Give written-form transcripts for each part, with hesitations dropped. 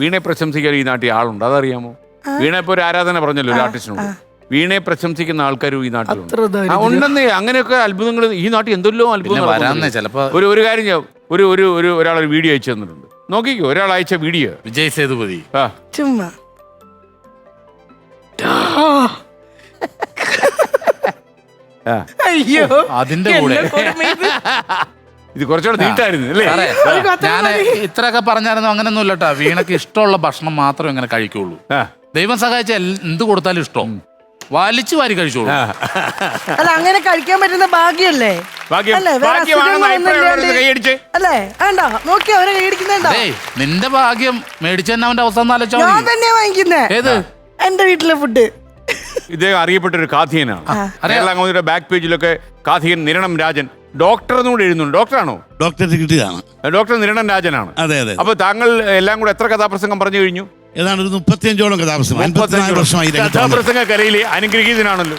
വീണയെ പ്രശംസിക്കാൻ ഈ നാട്ടിൽ ആളുണ്ട്, അതറിയാമോ? വീണ ഇപ്പൊ ഒരു ആരാധന പറഞ്ഞല്ലോ ഒരു ആർട്ടിസ്റ്റിനോട്. വീണയെ പ്രശംസിക്കുന്ന ആൾക്കാരും ഈ നാട്ടിലുണ്ട്. ഉണ്ടെന്നേ, അങ്ങനെയൊക്കെ അത്ഭുതങ്ങൾ ഈ നാട്ടിൽ എന്തെല്ലോ അത്ഭുതങ്ങൾ. ഒരു കാര്യം ഞാൻ ഒരാളൊരു വീഡിയോ അയച്ചു തന്നിട്ടുണ്ട്, നോക്കിക്കോ. ഒരാൾ അയച്ച വീഡിയോ വിജയ് സേതുപതി ചുമ്മാ അയ്യോ അതിന്റെ കൂടെ ഇത് കുറച്ചുകൂടെ നീട്ടായിരുന്നു അല്ലേ? ഞാൻ ഇത്രയൊക്കെ പറഞ്ഞായിരുന്നു. അങ്ങനെയൊന്നും ഇല്ലട്ടാ, വീണക്ക് ഇഷ്ടമുള്ള ഭക്ഷണം മാത്രമേ ഇങ്ങനെ കഴിക്കുള്ളൂ. ദൈവം സഹായിച്ച എന്ത് കൊടുത്താലും ഇഷ്ടം വലിച്ചു വാരി കഴിച്ചോളൂ. അല്ല, അങ്ങനെ കഴിക്കാൻ പറ്റുന്ന ഭാഗ്യല്ലേ? അല്ലേ? വേണ്ടോ നോക്കി അവരെ കൈയടിക്കുന്നുണ്ടോ? നിന്റെ ഭാഗ്യം മേടിച്ചു തന്നെ അവന്റെ അവസാനം ആലോചിച്ചാൽ ഞാൻ തന്നെയാ വാങ്ങിക്കുന്നേ. ഏത്? എന്റെ വീട്ടിലെ ഫുഡ്. ഇദ്ദേഹം അറിയപ്പെട്ട ഒരു കാഥികനാണ്. കേരള കൗമുദിയുടെ ബാക്ക് പേജിലൊക്കെ കാഥികൻ നിരണം രാജൻ ഡോക്ടർ എന്നുകൂടെ എഴുതുന്നുണ്ട്. ഡോക്ടറാണോ? ഡോക്ടറേറ്റ് കിട്ടിയതാണ്. ഡോക്ടർ നിരണം രാജനാണ്. അതെ അതെ. അപ്പൊ താങ്കൾ എല്ലാം കൂടെ എത്ര കഥാപ്രസംഗം പറഞ്ഞു കഴിഞ്ഞു? ഏതാണ്ട് ഒരു 35ഓളം കഥാപ്രസംഗ കലയിൽ അനുഗ്രഹീതനാണല്ലോ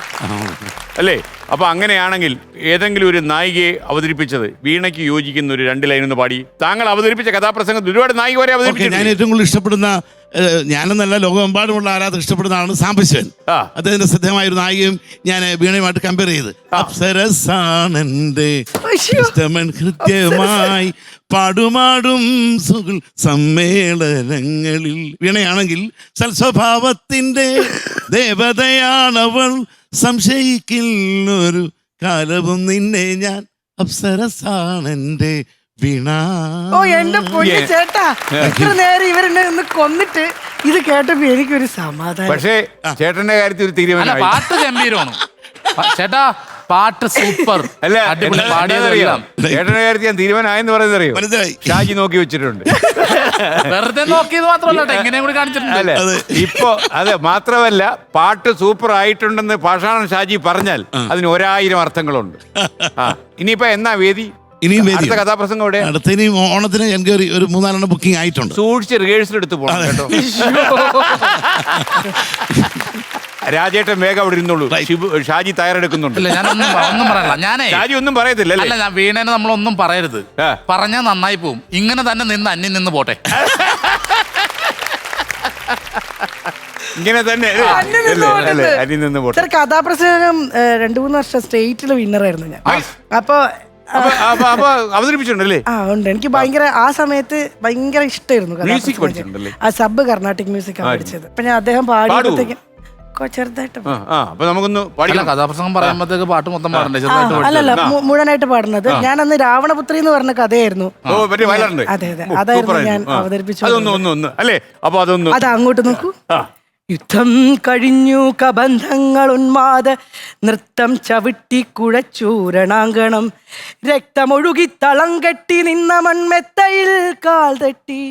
അല്ലേ? അപ്പൊ അങ്ങനെയാണെങ്കിൽ ഏതെങ്കിലും ഒരു നായികയെ അവതരിപ്പിച്ചത് വീണയ്ക്ക് യോജിക്കുന്ന ഒരു 2 ലൈൻ ഒന്ന് പാടി. താങ്കൾ അവതരിപ്പിച്ച കഥാപ്രസംഗത്തിൽ ഒരുപാട് നായിക വരെ അവതരിപ്പിച്ചു. ഞാൻ ഏറ്റവും കൂടുതൽ ഇഷ്ടപ്പെടുന്ന, ഞാനെന്നല്ല ലോകമെമ്പാടുമുള്ള ആരാധന ഇഷ്ടപ്പെടുന്ന ആളാണ് സാംബശിവൻ. അദ്ദേഹത്തിന്റെ ശ്രദ്ധേയമായ ഒരു നായികയും ഞാൻ വീണയുമായിട്ട് കമ്പയർ ചെയ്ത്, അപ്സരസാണെന്റെ ഇഷ്ടമൻ കൃത്യമായി പാടുമാടും സുഖ സമ്മേളനങ്ങളിൽ. വീണയാണെങ്കിൽ സൽസ്വഭാവത്തിന്റെ ദേവതയാണവൾ, സംശയിക്കുന്നൊരു കാലവും നിന്നെ ഞാൻ, അപ്സരസാണെന്റെ വീണ. ഓ എന്റെ പൊന്നു ചേട്ടാ, ഇത്ര നേരം ഇവരെന്നെ ഒന്ന് കൊന്നിട്ട് ഇത് കേട്ടപ്പോ എനിക്കൊരു സമാധാനം. പക്ഷേ ചേട്ടന്റെ കാര്യത്തിൽ ഒരു തീരുമാനം. പാട്ട് ഗംഭീരമാണ് ചേട്ടാ, പാട്ട് സൂപ്പർ. ചേട്ടന്റെ കാര്യത്തിൽ ഞാൻ തീരുമാനമായെന്ന് പറയുന്നത് അറിയോ? ഷാജി നോക്കി വെച്ചിട്ടുണ്ട്. വെറുതെ നോക്കിയത് മാത്രമല്ല, എങ്ങനെയും കൂടി കാണിച്ചിട്ടുണ്ട്. അല്ലെ ഇപ്പൊ അത് മാത്രമല്ല, പാട്ട് സൂപ്പർ ആയിട്ടുണ്ടെന്ന് പാഷാണൻ ഷാജി പറഞ്ഞാൽ അതിന് 1000 അർത്ഥങ്ങളുണ്ട്. ഇനിയിപ്പോ എന്നാ വേദി? ഇനിയും അടുത്ത കഥാപ്രസംഗം എവിടെ? അടുത്ത ഇനി ഓണത്തിന് എനിക്ക് ഒരു 3-4 ബുക്കിംഗ് ആയിട്ടുണ്ട്. സൂക്ഷിച്ച് റിഹേഴ്സൽ എടുത്ത് പോകണം കേട്ടോ. രാജേട്ടൻ വേഗം അവിടെ ഇരുന്നുള്ളൂ. ഷാജി തയ്യാറെടുക്കുന്നുണ്ട്. ഒന്നും പറയല്ല, ഞാനേ ഷാജി ഒന്നും പറയത്തില്ല. അല്ല, ഞാൻ വീണേനെ നമ്മളൊന്നും പറയരുത്, പറഞ്ഞാൽ നന്നായി പോവും. ഇങ്ങനെ തന്നെ നിന്ന് അന്യം നിന്ന് പോട്ടെ. ഇങ്ങനെ തന്നെ കഥാപ്രസംഗം 2-3 വർഷം സ്റ്റേറ്റിലെ വിന്നറായിരുന്നു ഞാൻ. അപ്പൊ അവതരിപ്പിച്ചിട്ടുണ്ടല്ലേ? ഉണ്ട്. എനിക്ക് ഭയങ്കര ആ സമയത്ത് ഭയങ്കര ഇഷ്ടമായിരുന്നു മ്യൂസിക് പഠിച്ചിട്ടുണ്ടല്ലേ? ആ സബ് കർണാട്ടിക് മ്യൂസിക് പഠിച്ചത്. അപ്പൊ ഞാൻ അദ്ദേഹം പാടിയപ്പോഴത്തേക്കും ചെറുതായിട്ട് കഥാപ്രസംഗം പറയുമ്പോഴത്തേക്ക് പാട്ട് മൊത്തം പാടണ്ടേ? അല്ലല്ല, മുഴുവനായിട്ട് പാടുന്നത്. ഞാൻ അന്ന് രാവണപുത്രി എന്ന് പറഞ്ഞ കഥയായിരുന്നു. അതെ അതെ, അതായിരുന്നു ഞാൻ അവതരിപ്പിച്ചു. അത് അങ്ങോട്ട് നോക്കൂ. യുദ്ധം കഴിഞ്ഞു കബന്ധങ്ങൾ ഉന്മാദ നൃത്തം ചവിട്ടി കുഴച്ചൂരണാങ്കണം, രക്തമൊഴുകി തളം കെട്ടി നിന്ന മൺമെത്തയിൽ കാൽ തട്ടി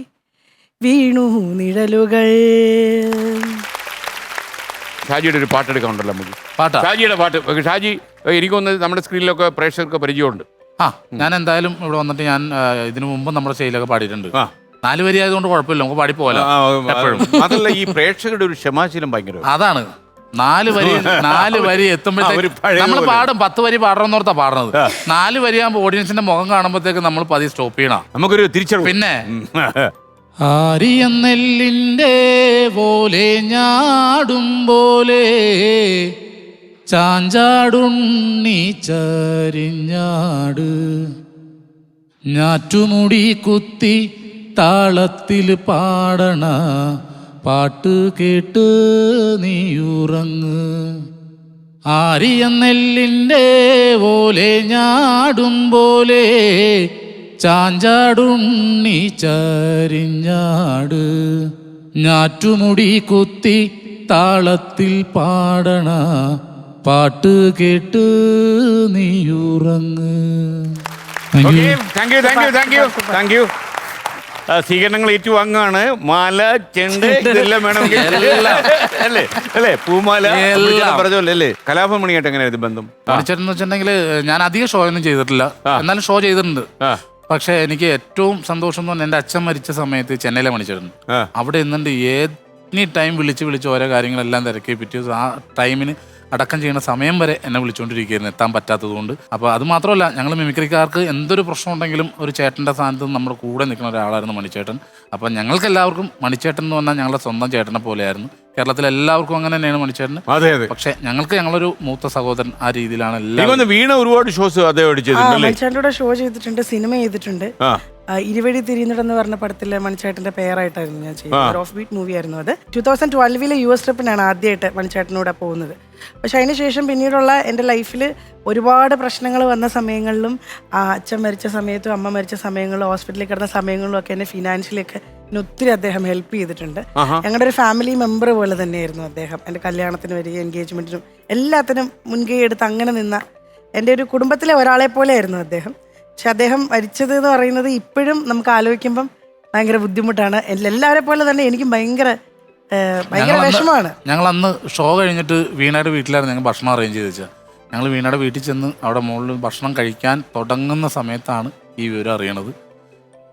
വീണു നിഴലുകൾ. ഷാജിയുടെ ഒരു പാട്ടെടുക്കാനുണ്ടല്ലോ നമുക്ക്. ഷാജിയുടെ പാട്ട്. ഷാജി എനിക്കൊന്ന് നമ്മുടെ സ്ക്രീനിലൊക്കെ പ്രേക്ഷകർക്ക് പരിചയമുണ്ട്. ഞാൻ എന്തായാലും ഇവിടെ വന്നിട്ട് ഞാൻ ഇതിനു മുമ്പ് നമ്മുടെ സ്റ്റേജിലൊക്കെ പാടിയിട്ടുണ്ട്. 4 വരി ആയതുകൊണ്ട് കുഴപ്പമില്ല, നമുക്ക് പാടിപ്പോല. അതല്ല, ഈ പ്രേക്ഷകരുടെ ഒരു ക്ഷമാശീലം ഭയങ്കര. അതാണ് 4 വരി എത്തുമ്പോഴത്തേക്ക് നമ്മൾ പാടും. 10 വരി പാടണമെന്നോർത്താ പാടുന്നത്. 4 വരിയാകുമ്പോൾ ഓഡിയൻസിന്റെ മുഖം കാണുമ്പോഴത്തേക്ക് നമ്മൾ പതിയെ സ്റ്റോപ്പ് ചെയ്യണം. നമുക്കൊരു തിരിച്ചറിവ്. പിന്നെ ആരിയെന്നെല്ലിൻ്റെ പോലെ ഞാടും പോലെ ചാഞ്ചാടുണ്ണി ചരിഞ്ഞാട്, ഞാറ്റുമുടി കുത്തി താളത്തിൽ പാടണ പാട്ട് കേട്ട് നീയുറങ്ങ്. ആരിയെന്നെല്ലിൻ്റെ പോലെ ഞാടും പോലെ ചാഞ്ചാടുണ്ണി ചരിഞ്ഞാട്, ഞാറ്റുമുടി കുത്തി താളത്തിൽ പാടണ പാട്ട് കേട്ട് നീയുറങ്ങ്. സ്വീകരണങ്ങൾ ഏറ്റുവാങ്ങാണ്. മാല, ചെണ്ട്, ഇതെല്ലാം വേണമെങ്കിൽ അല്ലേ? അല്ലേ, പൂമാല പറഞ്ഞല്ലേ? കലാഭമണിയായിട്ട് എങ്ങനെ ഇത് ബന്ധം? പഠിച്ചെന്ന് വെച്ചിട്ടുണ്ടെങ്കിൽ ഞാൻ അധികം ഷോ ഒന്നും ചെയ്തിട്ടില്ല, എന്നാലും ഷോ ചെയ്തിട്ടുണ്ട്. പക്ഷെ എനിക്ക് ഏറ്റവും സന്തോഷം എന്ന് പറഞ്ഞാൽ എൻ്റെ അച്ഛൻ മരിച്ച സമയത്ത് ചെന്നൈയിലെ മണിച്ചിട്ടുണ്ട്. അവിടെ നിന്നുണ്ട് ഏനി ടൈം വിളിച്ച് ഓരോ കാര്യങ്ങളെല്ലാം തിരക്കി പിറ്റേ ആ ടൈമിന് അടക്കം ചെയ്യുന്ന സമയം വരെ എന്നെ വിളിച്ചുകൊണ്ടിരിക്കുകയായിരുന്നു, എത്താൻ പറ്റാത്തത് കൊണ്ട്. അപ്പോൾ അത് മാത്രമല്ല, ഞങ്ങൾ മിമിക്രിക്കാർക്ക് എന്തൊരു പ്രശ്നം ഉണ്ടെങ്കിലും ഒരു ചേട്ടൻ്റെ സ്ഥാനത്ത് നമ്മുടെ കൂടെ നിൽക്കുന്ന ഒരാളായിരുന്നു മണിച്ചേട്ടൻ. അപ്പം ഞങ്ങൾക്ക് എല്ലാവർക്കും മണിച്ചേട്ടൻ എന്ന് പറഞ്ഞാൽ ഞങ്ങളുടെ സ്വന്തം ചേട്ടനെ പോലെയായിരുന്നു. കേരളത്തിൽ എല്ലാവർക്കും അങ്ങനെ തന്നെയാണ് മണിച്ചേട്ടൻ. അതെ അതെ. പക്ഷെ ഞങ്ങൾക്ക് ഞങ്ങളൊരു മൂത്ത സഹോദരൻ ആ രീതിയിലാണ് എല്ലാവരും. വീണ ഒരുപാട് ഷോസ് മണിച്ചേട്ടൻ്റെ ഷോ ചെയ്തിട്ടുണ്ട്, സിനിമ ചെയ്തിട്ടുണ്ട്. ഇരുവഴി തിരിയുന്നിടെന്ന് പറഞ്ഞ പടത്തിലെ മണിച്ചേട്ടന്റെ പേരായിട്ടായിരുന്നു ഞാൻ ചെയ്യുന്നത്. ഓഫ് ബീറ്റ് മൂവി ആയിരുന്നു അത്. 2012 US ട്രിപ്പിനാണ് ആദ്യമായിട്ട് മണിച്ചേട്ടനൂടെ പോകുന്നത്. പക്ഷെ അതിനുശേഷം പിന്നീടുള്ള എൻ്റെ ലൈഫിൽ ഒരുപാട് പ്രശ്നങ്ങൾ വന്ന സമയങ്ങളിലും അച്ഛൻ മരിച്ച സമയത്തും അമ്മ മരിച്ച സമയങ്ങളിലും ഹോസ്പിറ്റലിൽ കിടന്ന സമയങ്ങളിലും ഒക്കെ എന്നെ ഫിനാൻഷ്യലിയൊക്കെ ഒത്തിരി അദ്ദേഹം ഹെൽപ്പ് ചെയ്തിട്ടുണ്ട്. ഞങ്ങളുടെ ഒരു ഫാമിലി മെമ്പർ പോലെ തന്നെയായിരുന്നു അദ്ദേഹം. എൻ്റെ കല്യാണത്തിന് വരിക, എൻഗേജ്മെന്റിനും എല്ലാത്തിനും മുൻകൈ എടുത്ത് അങ്ങനെ നിന്ന എൻ്റെ ഒരു കുടുംബത്തിലെ ഒരാളെ പോലെയായിരുന്നു അദ്ദേഹം. പക്ഷെ അദ്ദേഹം മരിച്ചത് എന്ന് പറയുന്നത് ഇപ്പോഴും നമുക്ക് ആലോചിക്കുമ്പം ഭയങ്കര ബുദ്ധിമുട്ടാണ്. എല്ലാവരെ പോലെ തന്നെ എനിക്കും ഭയങ്കര വിഷമമാണ്. ഞങ്ങൾ അന്ന് ഷോ കഴിഞ്ഞിട്ട് വീണയുടെ വീട്ടിലായിരുന്നു ഞങ്ങൾ ഭക്ഷണം അറേഞ്ച് ചെയ്ത് വെച്ചാൽ. ഞങ്ങൾ വീണയുടെ വീട്ടിൽ ചെന്ന് അവിടെ മുകളിൽ ഭക്ഷണം കഴിക്കാൻ തുടങ്ങുന്ന സമയത്താണ് ഈ വിവരം അറിയണത്.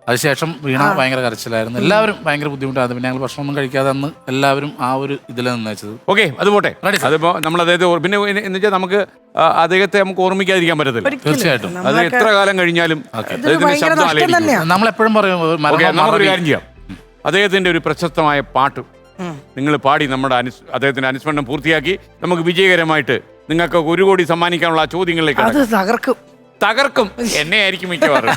അതിനുശേഷം വീണ ഭയങ്കര കരച്ചിലായിരുന്നു, എല്ലാവരും ഭയങ്കര ബുദ്ധിമുട്ടായിരുന്നു. പിന്നെ ഞങ്ങൾ ഭക്ഷണമൊന്നും കഴിക്കാതെ അന്ന് എല്ലാവരും ആ ഒരു ഇതിലാണ് നിന്ന് വെച്ചത്. ഓക്കെ, അത് പോട്ടെ. അതിപ്പോ നമ്മൾ അദ്ദേഹത്തെ പിന്നെ എന്ന് വെച്ചാൽ നമുക്ക് അദ്ദേഹത്തെ നമുക്ക് ഓർമ്മിക്കാതിരിക്കാൻ പറ്റത്തില്ല. തീർച്ചയായിട്ടും അത് എത്ര കാലം കഴിഞ്ഞാലും നമ്മളെപ്പോഴും പറയും. നമുക്കൊരു കാര്യം ചെയ്യാം, അദ്ദേഹത്തിന്റെ ഒരു പ്രശസ്തമായ പാട്ട് നിങ്ങൾ പാടി നമ്മുടെ അദ്ദേഹത്തിന്റെ അനുസ്മരണം പൂർത്തിയാക്കി നമുക്ക് വിജയകരമായിട്ട് നിങ്ങൾക്ക് 1 കോടി സമ്മാനിക്കാനുള്ള ആ ചോദ്യങ്ങളിലേക്ക് തകർക്കും എന്നെ ആയിരിക്കും മിക്കവാറും.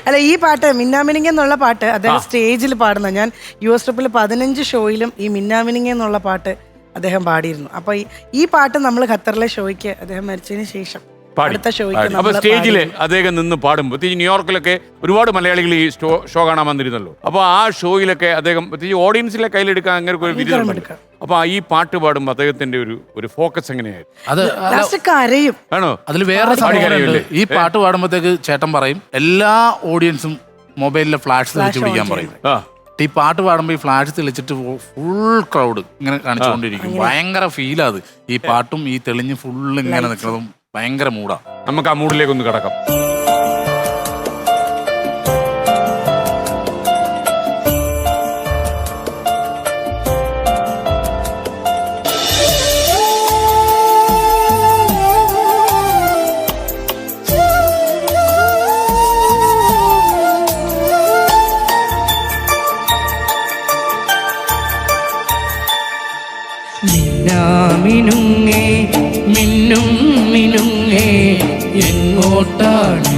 അല്ല, ഈ പാട്ട് മിന്നാമിനിങ് എന്നുള്ള പാട്ട് അദ്ദേഹം സ്റ്റേജിൽ പാടുന്ന, ഞാൻ US ട്രിപ്പിൽ 15 ഷോയിലും ഈ മിന്നാമിനിങ് എന്നുള്ള പാട്ട് അദ്ദേഹം പാടിയിരുന്നു. അപ്പൊ ഈ പാട്ട് നമ്മൾ ഖത്തറിലെ ഷോയ്ക്ക് അദ്ദേഹം മരിച്ചതിന് ശേഷം അടുത്ത ഷോയ്ക്ക് അപ്പൊ സ്റ്റേജില് അദ്ദേഹം നിന്ന് പാടുമ്പോൾ ന്യൂയോർക്കിലൊക്കെ ഒരുപാട് മലയാളികൾ ഈ ഷോ കാണാൻ വന്നിരുന്നല്ലോ. അപ്പൊ ആ ഷോയിലൊക്കെ അദ്ദേഹം ഓഡിയൻസിലെ കയ്യിലെടുക്കാൻ അങ്ങനെ ഒരു വിരുദ്ധമുണ്ട്. അപ്പൊ ഈ പാട്ട് പാടുമ്പോൾ അദ്ദേഹത്തിന്റെ ഒരു ഫോക്കസ് എങ്ങനെയായിരുന്നു? ആണോ? അതിൽ വേറെ സംഭവമുണ്ട്. ഈ പാട്ട് പാടുമ്പോഴത്തേക്ക് ചേട്ടൻ പറയും എല്ലാ ഓഡിയൻസും മൊബൈലിലെ ഫ്ലാഷ് തെളിച്ച് പിടിക്കാൻ പറയും. ഈ പാട്ട് പാടുമ്പോൾ ഈ ഫ്ലാഷ് തെളിച്ചിട്ട് ഫുൾ ക്രൗഡ് ഇങ്ങനെ കാണിച്ചുകൊണ്ടിരിക്കും. ഭയങ്കര ഫീലാത്. ഈ പാട്ടും ഈ തെളിഞ്ഞ് ഫുള്ള് ഇങ്ങനെ നിൽക്കുന്നതും ഭയങ്കര മൂടാ. നമുക്ക് ആ മൂഡിലേക്ക് ഒന്ന് കിടക്കാം. മിന്നുങ്ങേ മിന്നും മിനുങ്ങേ എങ്ങോട്ടാണി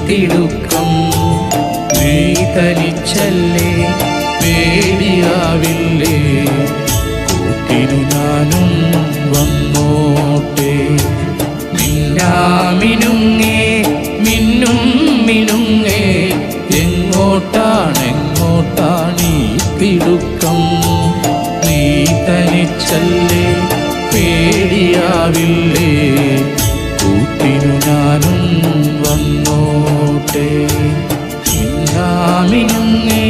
തിടുക്കം? നീ തനിച്ചല്ലേ, പേടിയാവില്ലേ, കൂട്ടിനു ഞാനും വന്നോട്ടെ. മിന്നാമിനുങ്ങേ മിന്നും മിനുങ്ങേ എങ്ങോട്ടാണി തിടുക്കം? നീ തനിച്ചല്ലേ, പേടിയാവില്ലേ, കൂട്ടിനു ഞാനും വന്നോട്ടെ. മിന്നാമിനുങ്ങേ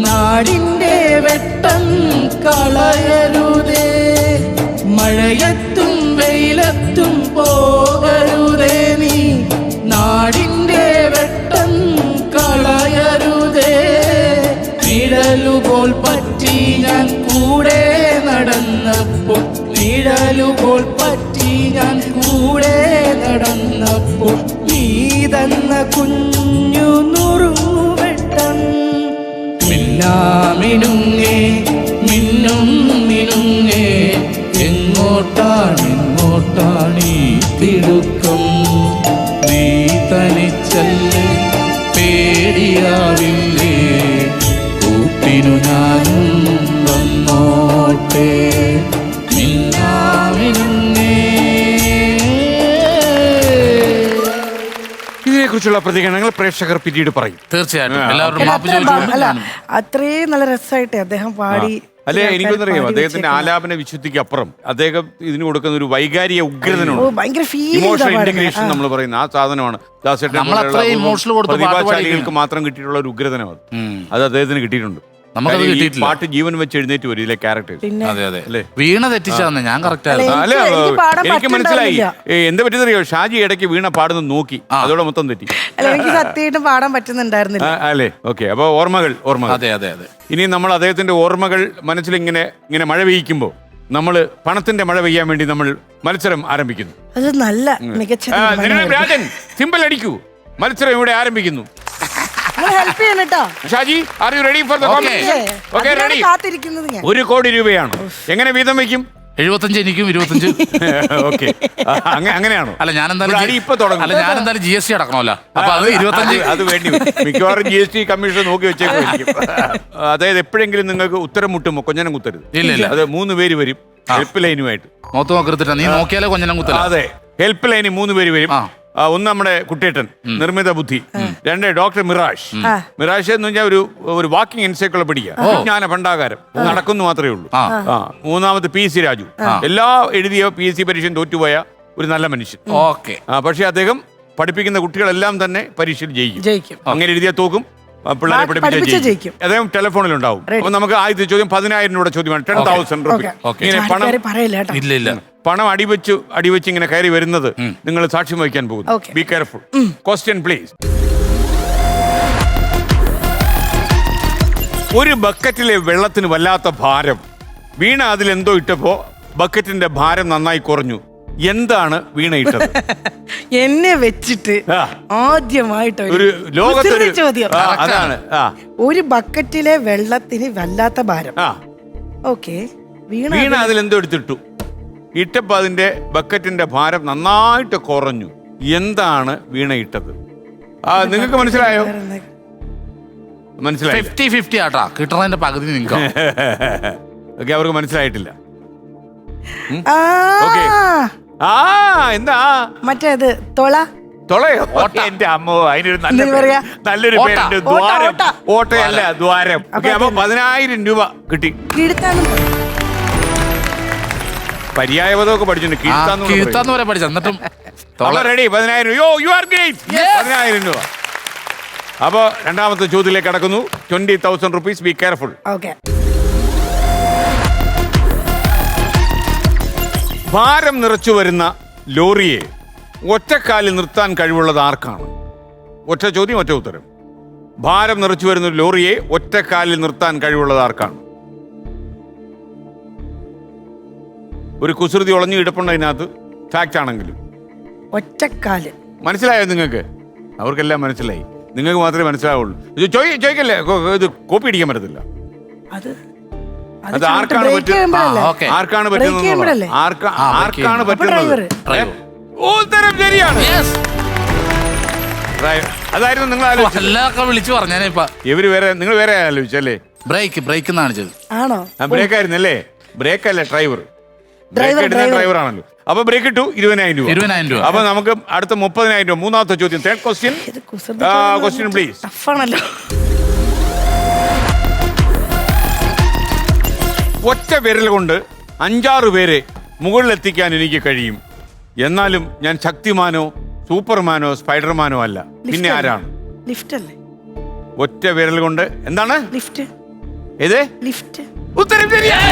നാടിൻ്റെ വെട്ടം കളയരുതേ, മഴയത്തും വെയിലത്തും പോകരുതേ നീ. നാടിൻ്റെ വെട്ടം കളയരുതേ, നിഴലുപോൽ പറ്റി ഞാൻ കൂടെ നടന്നപ്പോൾ, നിഴലുപോൽ പറ്റി ഞാൻ കൂടെ നടന്നപ്പോൾ നീ തന്ന കുഞ്ഞു നുറുങ്ങുവെട്ടം. മിന്നാമിനുങ്ങേ മിന്നും മിനുങ്ങേ എങ്ങോട്ടാണി തിടുക്കം? നീ തനിച്ചല്ലേ, പേടിയാവില്ലേ, കൂട്ടിനു ഞാനും വന്നോട്ടെ. മിന്നാമിനുങ്ങേ ഇതിനെക്കുറിച്ചുള്ള പ്രതികരണങ്ങൾ പ്രേക്ഷകർ പിന്നീട് പറയും. തീർച്ചയായിട്ടും എല്ലാവരും മാപ്പ് അല്ല ചോദിച്ചുകൊണ്ട് അത്രയും നല്ല രസമായിട്ട് അദ്ദേഹം പാടി. അല്ലെ, എനിക്കൊന്നറിയാം അദ്ദേഹത്തിന്റെ ആലാപന വിശുദ്ധിക്ക് അപ്പുറം അദ്ദേഹം ഇതിന് കൊടുക്കുന്ന ഒരു വൈകാരിക ഉഗ്രതനുണ്ട്. ഭയങ്കര ഇമോഷണൽ ഇന്റഗ്രേഷൻ നമ്മൾ പറയുന്ന ആ സാധനമാണ്. പ്രതിഭാശാലികൾക്ക് മാത്രം കിട്ടിയിട്ടുള്ള ഒരു ഉഗ്രതനം അത് അദ്ദേഹത്തിന് കിട്ടിയിട്ടുണ്ട്. നമുക്കത് ഈ കിട്ടിയിട്ടില്ല. പാട്ട് ജീവൻ വെച്ച് എഴുന്നേറ്റ് വരും ഇതിലെ ക്യാരക്ടേഴ്സ്. അതെ അതെ വീണ തെറ്റിച്ചാന്ന് ഞാൻ കറക്റ്റ് അല്ല, എനിക്ക് മനസ്സിലായി എന്താ പറ്റുന്നറിയോ, ഷാജി ഇടയ്ക്ക് വീണ പാടുന്ന നോക്കി അതോടെ മൊത്തം തെറ്റി. എനിക്ക് സത്യമായിട്ടും പാടാൻ പറ്റുന്നുണ്ടായിരുന്നില്ല. അല്ലേ, ഓക്കെ. അപ്പൊ ഓർമ്മകൾ. അതെ അതെ അതെ. ഇനി നമ്മൾ അദ്ദേഹത്തിന്റെ ഓർമ്മകൾ മനസ്സിൽ ഇങ്ങനെ മഴ പെയ്യിക്കുമ്പോൾ നമ്മൾ പണത്തിന്റെ മഴ പെയ്യാൻ വേണ്ടി നമ്മൾ മത്സരം ആരംഭിക്കുന്നു. അത് നല്ല മികച്ച രാജൻ സിമ്പിൾ അടിക്കൂ. മത്സരം ഇവിടെ ആരംഭിക്കുന്നു. ഹെൽപ്പ് ചെയ്യണം കേട്ടോ. Shaji, are you ready for the competition? Okay, ready. കാത്തിരിക്കുന്നത് ഞാൻ. 1 കോടി രൂപയാണ്. എങ്ങനെ വീതം വയ്ക്കും? 75 എനിക്കും 25. ഓക്കെ, അങ്ങനെയാണോ? അല്ല ഞാൻ എന്തായാലും ഇപ്പൊ തുടങ്ങും. അല്ല ഞാൻ എന്തായാലും GST അടക്കണമല്ലോ. അപ്പൊ അത് 25 അത് വേണ്ടി മിക്കവാറും GST കമ്മീഷൻ നോക്കി വെച്ചേക്കും. അതായത് എപ്പോഴെങ്കിലും നിങ്ങൾക്ക് ഉത്തരം മുട്ടുമോ കൊഞ്ഞനം കുത്തരുത്. ഇല്ല അത് 3 പേര് വരും ഹെൽപ്പ് ലൈനുമായിട്ട്. മൊത്തം നോക്കിട്ടാ നീ നോക്കിയാലേ കൊഞ്ഞനം കുത്തല. അതെ, ഹെൽപ്പ് ലൈനിൽ 3 പേര് വരും. ഒന്ന് നമ്മുടെ കുട്ടേട്ടൻ നിർമ്മിത ബുദ്ധി, 2 ഡോക്ടർ മിറാഷ്. മിറാഷ് എന്ന് പറഞ്ഞാൽ ഒരു വാക്കിംഗ് എൻസൈക്ലോപീഡിയ, വിജ്ഞാന ഭണ്ഡാകാരം, നടക്കുന്നു മാത്രമേ ഉള്ളൂ. 3ാമത് PC രാജു, എല്ലാ എഴുതിയ PSC പരീക്ഷ തോറ്റുപോയ ഒരു നല്ല മനുഷ്യൻ. ഓക്കെ. പക്ഷെ അദ്ദേഹം പഠിപ്പിക്കുന്ന കുട്ടികളെല്ലാം തന്നെ പരീക്ഷയിൽ ജയിക്കും. അങ്ങനെ എഴുതിയാൽ തോക്കും, പിള്ളേരെ പഠിപ്പിച്ച് ജയിക്കും. അദ്ദേഹം ടെലിഫോണിൽ ഉണ്ടാവും. അപ്പൊ നമുക്ക് ആദ്യത്തെ ചോദ്യം 10,000 രൂപ ചോദ്യമാണ്. 10,000 രൂപ. ഇങ്ങനെ പണം അടിവെച്ച് ഇങ്ങനെ കയറി വരുന്നത് നിങ്ങൾ സാക്ഷ്യം വഹിക്കാൻ പോകുന്നു. Be careful. Question please. ഒരു ബക്കറ്റിലെ വെള്ളത്തിന് വല്ലാത്ത ഭാരം. വീണ അതിലെന്തോ ഇട്ടപ്പോ ബക്കറ്റിന്റെ ഭാരം നന്നായി കുറഞ്ഞു. എന്താണ് വീണ ഇട്ടത്? എന്നെ വെച്ചിട്ട് ആദ്യമായിട്ട് ഒരു ലോകത്തൊരു ചോദ്യം. അതാണ്. ഒരു ബക്കറ്റിലെ വെള്ളത്തിന് വല്ലാത്ത ഭാരം. ഓക്കെ, വീണ അതിലെന്തോ എടുത്തിട്ടു. ഇട്ടപ്പോ അതിന്റെ ബക്കറ്റിന്റെ ഭാരം നന്നായിട്ട് കുറഞ്ഞു. എന്താണ് വീണ ഇട്ടത്? നിങ്ങൾക്ക് മനസ്സിലായോ? മനസ്സിലായി. 50-50 ആട്ടാ, കിട്ടണതിന്റെ പകുതി നിങ്ങൾക്ക്. ഓക്കെ, അവർക്ക് മനസ്സിലായിട്ടില്ല. എന്താ മറ്റേത് തൊളയോ? എന്റെ അമ്മോ, അതിനൊരു നല്ലൊരു പേരുണ്ട്, ദ്വാരം. ഓട്ടയല്ല, ദ്വാരം. ഓക്കെ, അപ്പൊ 10,000 രൂപ കിട്ടി. പര്യായപദമൊക്കെ പഠിച്ചിട്ടുണ്ട്. കീഴ്ത്താന്ന് വരെ പഠിച്ചു. എന്നിട്ടും റെഡി. 10,000 രൂപ. അപ്പൊ 2ാമത്തെ ചോദ്യത്തിലേക്ക് കടക്കുന്നു. 20,000 rupees. Be careful. ഭാരം നിറച്ചു വരുന്ന ലോറിയെ ഒറ്റക്കാലിൽ നിർത്താൻ കഴിവുള്ളത് ആർക്കാണ്? ഒറ്റ ചോദ്യം, ഒറ്റ ഉത്തരം. ഭാരം നിറച്ചു വരുന്ന ലോറിയെ ഒറ്റക്കാലിൽ നിർത്താൻ കഴിവുള്ളത് ആർക്കാണ്? ഒരു കുസൃതി ഒളഞ്ഞു കിടപ്പുണ്ട് അതിനകത്ത്, ഫാക്റ്റ് ആണെങ്കിലും. ഒറ്റക്കാല് മനസ്സിലായോ നിങ്ങൾക്ക്? അവർക്കെല്ലാം മനസ്സിലായി, നിങ്ങൾക്ക് മാത്രമേ മനസ്സിലാവുള്ളൂ. ചോദിക്കല്ലേ, ഇത് കോപ്പി അടിക്കാൻ പറ്റത്തില്ല. അത് ആർക്കാണ് പറ്റുന്നത്? ആർക്കാണ് പറ്റുന്നത്? ആർക്കാണ് പറ്റുന്നത്? ഉത്തരം ശരിയാണ്. അതായിരുന്നു നിങ്ങൾ ആലോചിച്ചു. വിളിച്ചു പറഞ്ഞേ. നിങ്ങൾ വേറെ ആലോചിച്ചല്ലേ? ബ്രേക്ക് എന്നാണ്. ആണോ? ബ്രേക്ക് ആയിരുന്നല്ലേ? ബ്രേക്ക് അല്ലേ, ഡ്രൈവർ. ഡ്രൈവർ ആണല്ലോ. അപ്പൊ ബ്രേക്ക് ഇട്ടു. 20,000 രൂപ. അപ്പൊ നമുക്ക് അടുത്ത 30,000 രൂപ. 3ാമത്തെ ചോദ്യം, 3rd ക്വസ്റ്റ്യൻ. Question please. ഒറ്റ വിരൽ കൊണ്ട് 5-6 പേരെ മുകളിലെത്തിക്കാൻ എനിക്ക് കഴിയും. എന്നാലും ഞാൻ ശക്തിമാനോ സൂപ്പർമാനോ സ്പൈഡർമാനോ അല്ല. പിന്നെ ആരാണ്? ലിഫ്റ്റ് അല്ലേ? ഒറ്റ വിരൽ കൊണ്ട് എന്താണ്? ലിഫ്റ്റ്. ഏത്? ലിഫ്റ്റ്. ഉത്തരം ശരിയാണ്.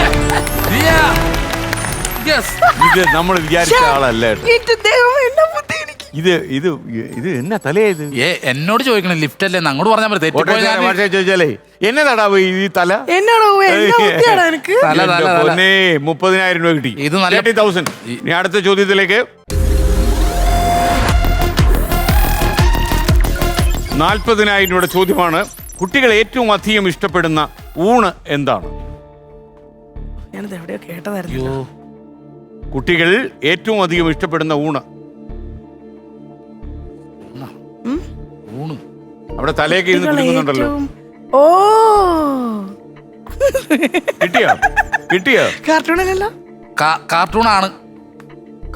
ഇത് നമ്മൾ വിചാരിച്ച ആളല്ല. ഇത് എന്നാ തലയത്? എന്നോട് ചോദിക്കണം ലിഫ്റ്റ് അല്ലേ? അങ്ങോട്ട് പറഞ്ഞാൽ ചോദിച്ചാലേ എന്നതാടാ ഈ തല? 30,000 രൂപ കിട്ടി. ഇത് 30,000. ഇനി അടുത്ത ചോദ്യത്തിലേക്ക്. 40,000 രൂപയുടെ ചോദ്യമാണ്. കുട്ടികൾ ഏറ്റവും അധികം ഇഷ്ടപ്പെടുന്ന ഊണ് എന്താണ്? ഞാനത് എവിടെയോ കേട്ടതായിരുന്നു. കുട്ടികൾ ഏറ്റവും അധികം ഇഷ്ടപ്പെടുന്ന ഊണ്. അവിടെ തലയൊക്കെ ഇരുന്ന് കുടിക്കുന്നുണ്ടല്ലോ. കിട്ടിയോ? കാർട്ടൂണല്ലോ. കാർട്ടൂണാണ്.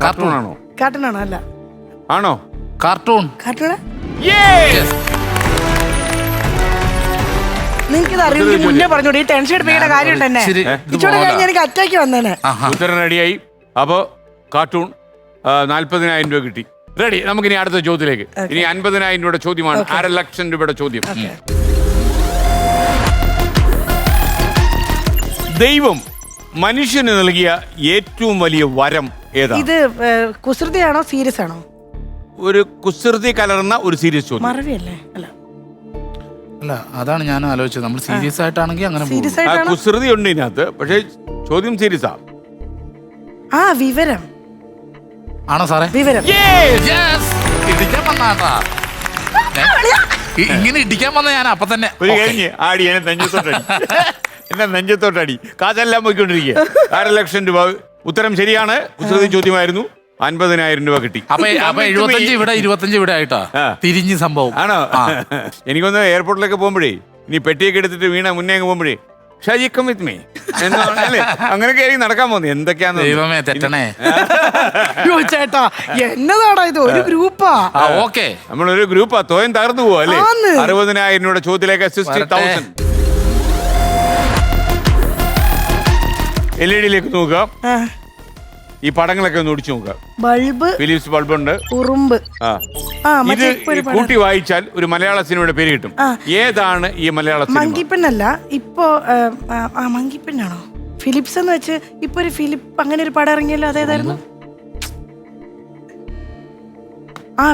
കാർട്ടൂണാണോ? കാർട്ടൂണാണോ? അല്ല. ആണോ? കാർട്ടൂൺ. കാർട്ടൂൺ. നിങ്ങൾക്ക് ഇത് അറിയുമെങ്കിൽ മുന്നേ പറഞ്ഞോളൂ. ഈ ടെൻഷൻ എടുപ്പിക്കേണ്ട കാര്യം തന്നെ. ഇച്ചോടെ കഴിഞ്ഞ് എനിക്ക് അറ്റാക്ക് വന്നേനെ. ഉത്തരം റെഡിയായി. അപ്പോ കാർട്ടൂൺ 40,000 രൂപ കിട്ടി. റെഡി. നമുക്കിനി അടുത്ത ചോദ്യത്തിലേക്ക്. ഇനി 50,000 രൂപയുടെ ചോദ്യമാണ്. 1,50,000 രൂപയുടെ ചോദ്യം. ദൈവം മനുഷ്യന് നൽകിയ ഏറ്റവും വലിയ വരം ഏതാണ്? ഇത് കുസൃതിയാണോ സീരിയസ് ആണോ? ഒരു കുസൃതി കലർന്ന ഒരു സീരിയസ് ചോദ്യം. മറവിയല്ലേ? അല്ല, അല്ല, അതാണ് ഞാൻ ആലോചിച്ചത്. നമ്മൾ സീരിയസ് ആയിട്ടാണെങ്കിൽ അങ്ങനെ സീരിയസ് ആ, ആയിട്ടാണോ? കുസൃതി ഉണ്ട് ഇതിനകത്ത്, പക്ഷെ ചോദ്യം സീരിയസാ. ആ, വിവരം. ആണോ സാറേ? വിവരം. ഇടിക്കാൻ വന്നാട്ടാ. ഇങ്ങനെ ഇടിക്കാൻ വന്ന ഞാൻ അപ്പൊ തന്നെ ഒരു കഴിഞ്ഞ് ആടി എന്നെ നെഞ്ചത്തോട്ടടി. എന്നെ നെഞ്ചത്തോട്ടടി. കാശെല്ലാം പോയിക്കൊണ്ടിരിക്കുക. 1,50,000 രൂപ. ഉത്തരം ശരിയാണ്. കുസൃതി ചോദ്യമായിരുന്നു. 50,000 രൂപ കിട്ടി. അപ്പൊ 75 ഇവിടെ 25 ഇവിടെ ആയിട്ടാ തിരിഞ്ഞ് സംഭവം ആണോ? എനിക്കൊന്ന് എയർപോർട്ടിലൊക്കെ പോകുമ്പോഴേ, ഇനി പെട്ടിയൊക്കെ എടുത്തിട്ട് വീണ മുന്നേ അങ്ങ് പോകുമ്പോഴേ, ഷാജി കം വിത്ത് മീ എന്ന് പറഞ്ഞാലേ അങ്ങനെയൊക്കെ ആയിരിക്കും നടക്കാൻ പോകുന്നത്. എന്തൊക്കെയാന്ന് ദൈവമേ തെറ്റണേ. അയ്യോ ചേട്ടാ, എന്നതാടാ ഇത്? ഒരു ഗ്രൂപ്പാ. ഓക്കെ, നമ്മളൊരു ഗ്രൂപ്പാ. തോയം തകർന്നു പോവാ അല്ലേ? ആന്ന്. 60,000 രൂപയുടെ ചോദ്യത്തിലേക്ക് 60,000. LED നോക്കുക. ഈ പടങ്ങളൊക്കെ ഒന്ന് ഒടിച്ചു നോക്കുക. ബൾബ്, ഫിലിപ്സ് ബൾബുണ്ട്. ഉറുമ്പ്. ഇത് കൂട്ടി വായിച്ചാൽ ഒരു മലയാള സിനിമയുടെ പേര് കിട്ടും. ഏതാണ് ഈ മലയാള സിനിമ? മങ്കിപ്പന്നല്ല. ഇപ്പൊ മങ്കിപ്പന്നാണോ? ഫിലിപ്സ് എന്ന് വെച്ച് ഇപ്പൊ ഒരു ഫിലിപ്പ് അങ്ങനെ ഒരു പടം ഇറങ്ങിയല്ലോ, അതേതായിരുന്നു?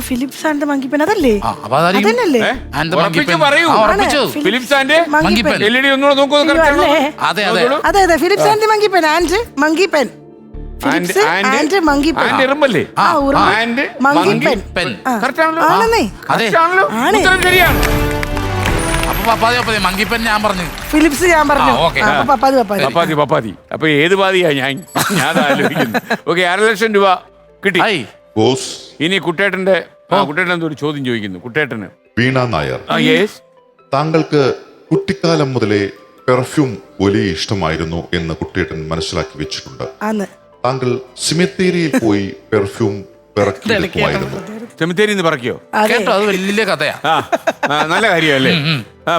Philips and മങ്കിപ്പൻ. അതല്ലേ? അതന്നല്ലേ? പറയൂ. Philips and മങ്കിപ്പൻ. LED ഒന്നുകൂടെ നോക്കൂ. അതെ അതെ അതെ അതെ, ഫിലിപ്സ് ആൻഡ് മങ്കിപ്പൻ. ആൻഡ് മങ്കിപ്പൻ. ഫിലിപ്സ് ആൻഡ് മങ്കിപ്പൻ. ഇറുമ്പല്ലേ? മങ്കിപ്പൻ. ആണെന്നേ. ശരിയാണ്. മങ്കിപ്പൻ ഞാൻ പറഞ്ഞു, ഫിലിപ്സ് ഞാൻ പറഞ്ഞു. പപ്പാതി. അപ്പൊ ഏത് പാതിയാ ഞാൻ ആലോചിക്കുന്നു. ഓക്കെ, 1,50,000 രൂപ കിട്ടി. ബോസ്, ഇനി കുട്ടേട്ടൻ എന്തോ ഒരു ചോദ്യം ചോദിക്കുന്നു. കുട്ടേട്ടന്. വീണ നായർ, യെസ്. താങ്കൾക്ക് കുട്ടിക്കാലം മുതലേ പെർഫ്യൂം വലിയ ഇഷ്ടമായിരുന്നു എന്ന് കുട്ടിയേട്ടൻ മനസ്സിലാക്കി വെച്ചിട്ടുണ്ട്. താങ്കൾ സിമിത്തേരിയിൽ പോയി പെർഫ്യൂം പിറക്കിയെടുക്കുമായിരുന്നു. സെമിത്തേരിന്ന് പറക്കിയോ? കേട്ടോ, അത് വലിയ കഥയാ. നല്ല കാര്യമല്ലേ?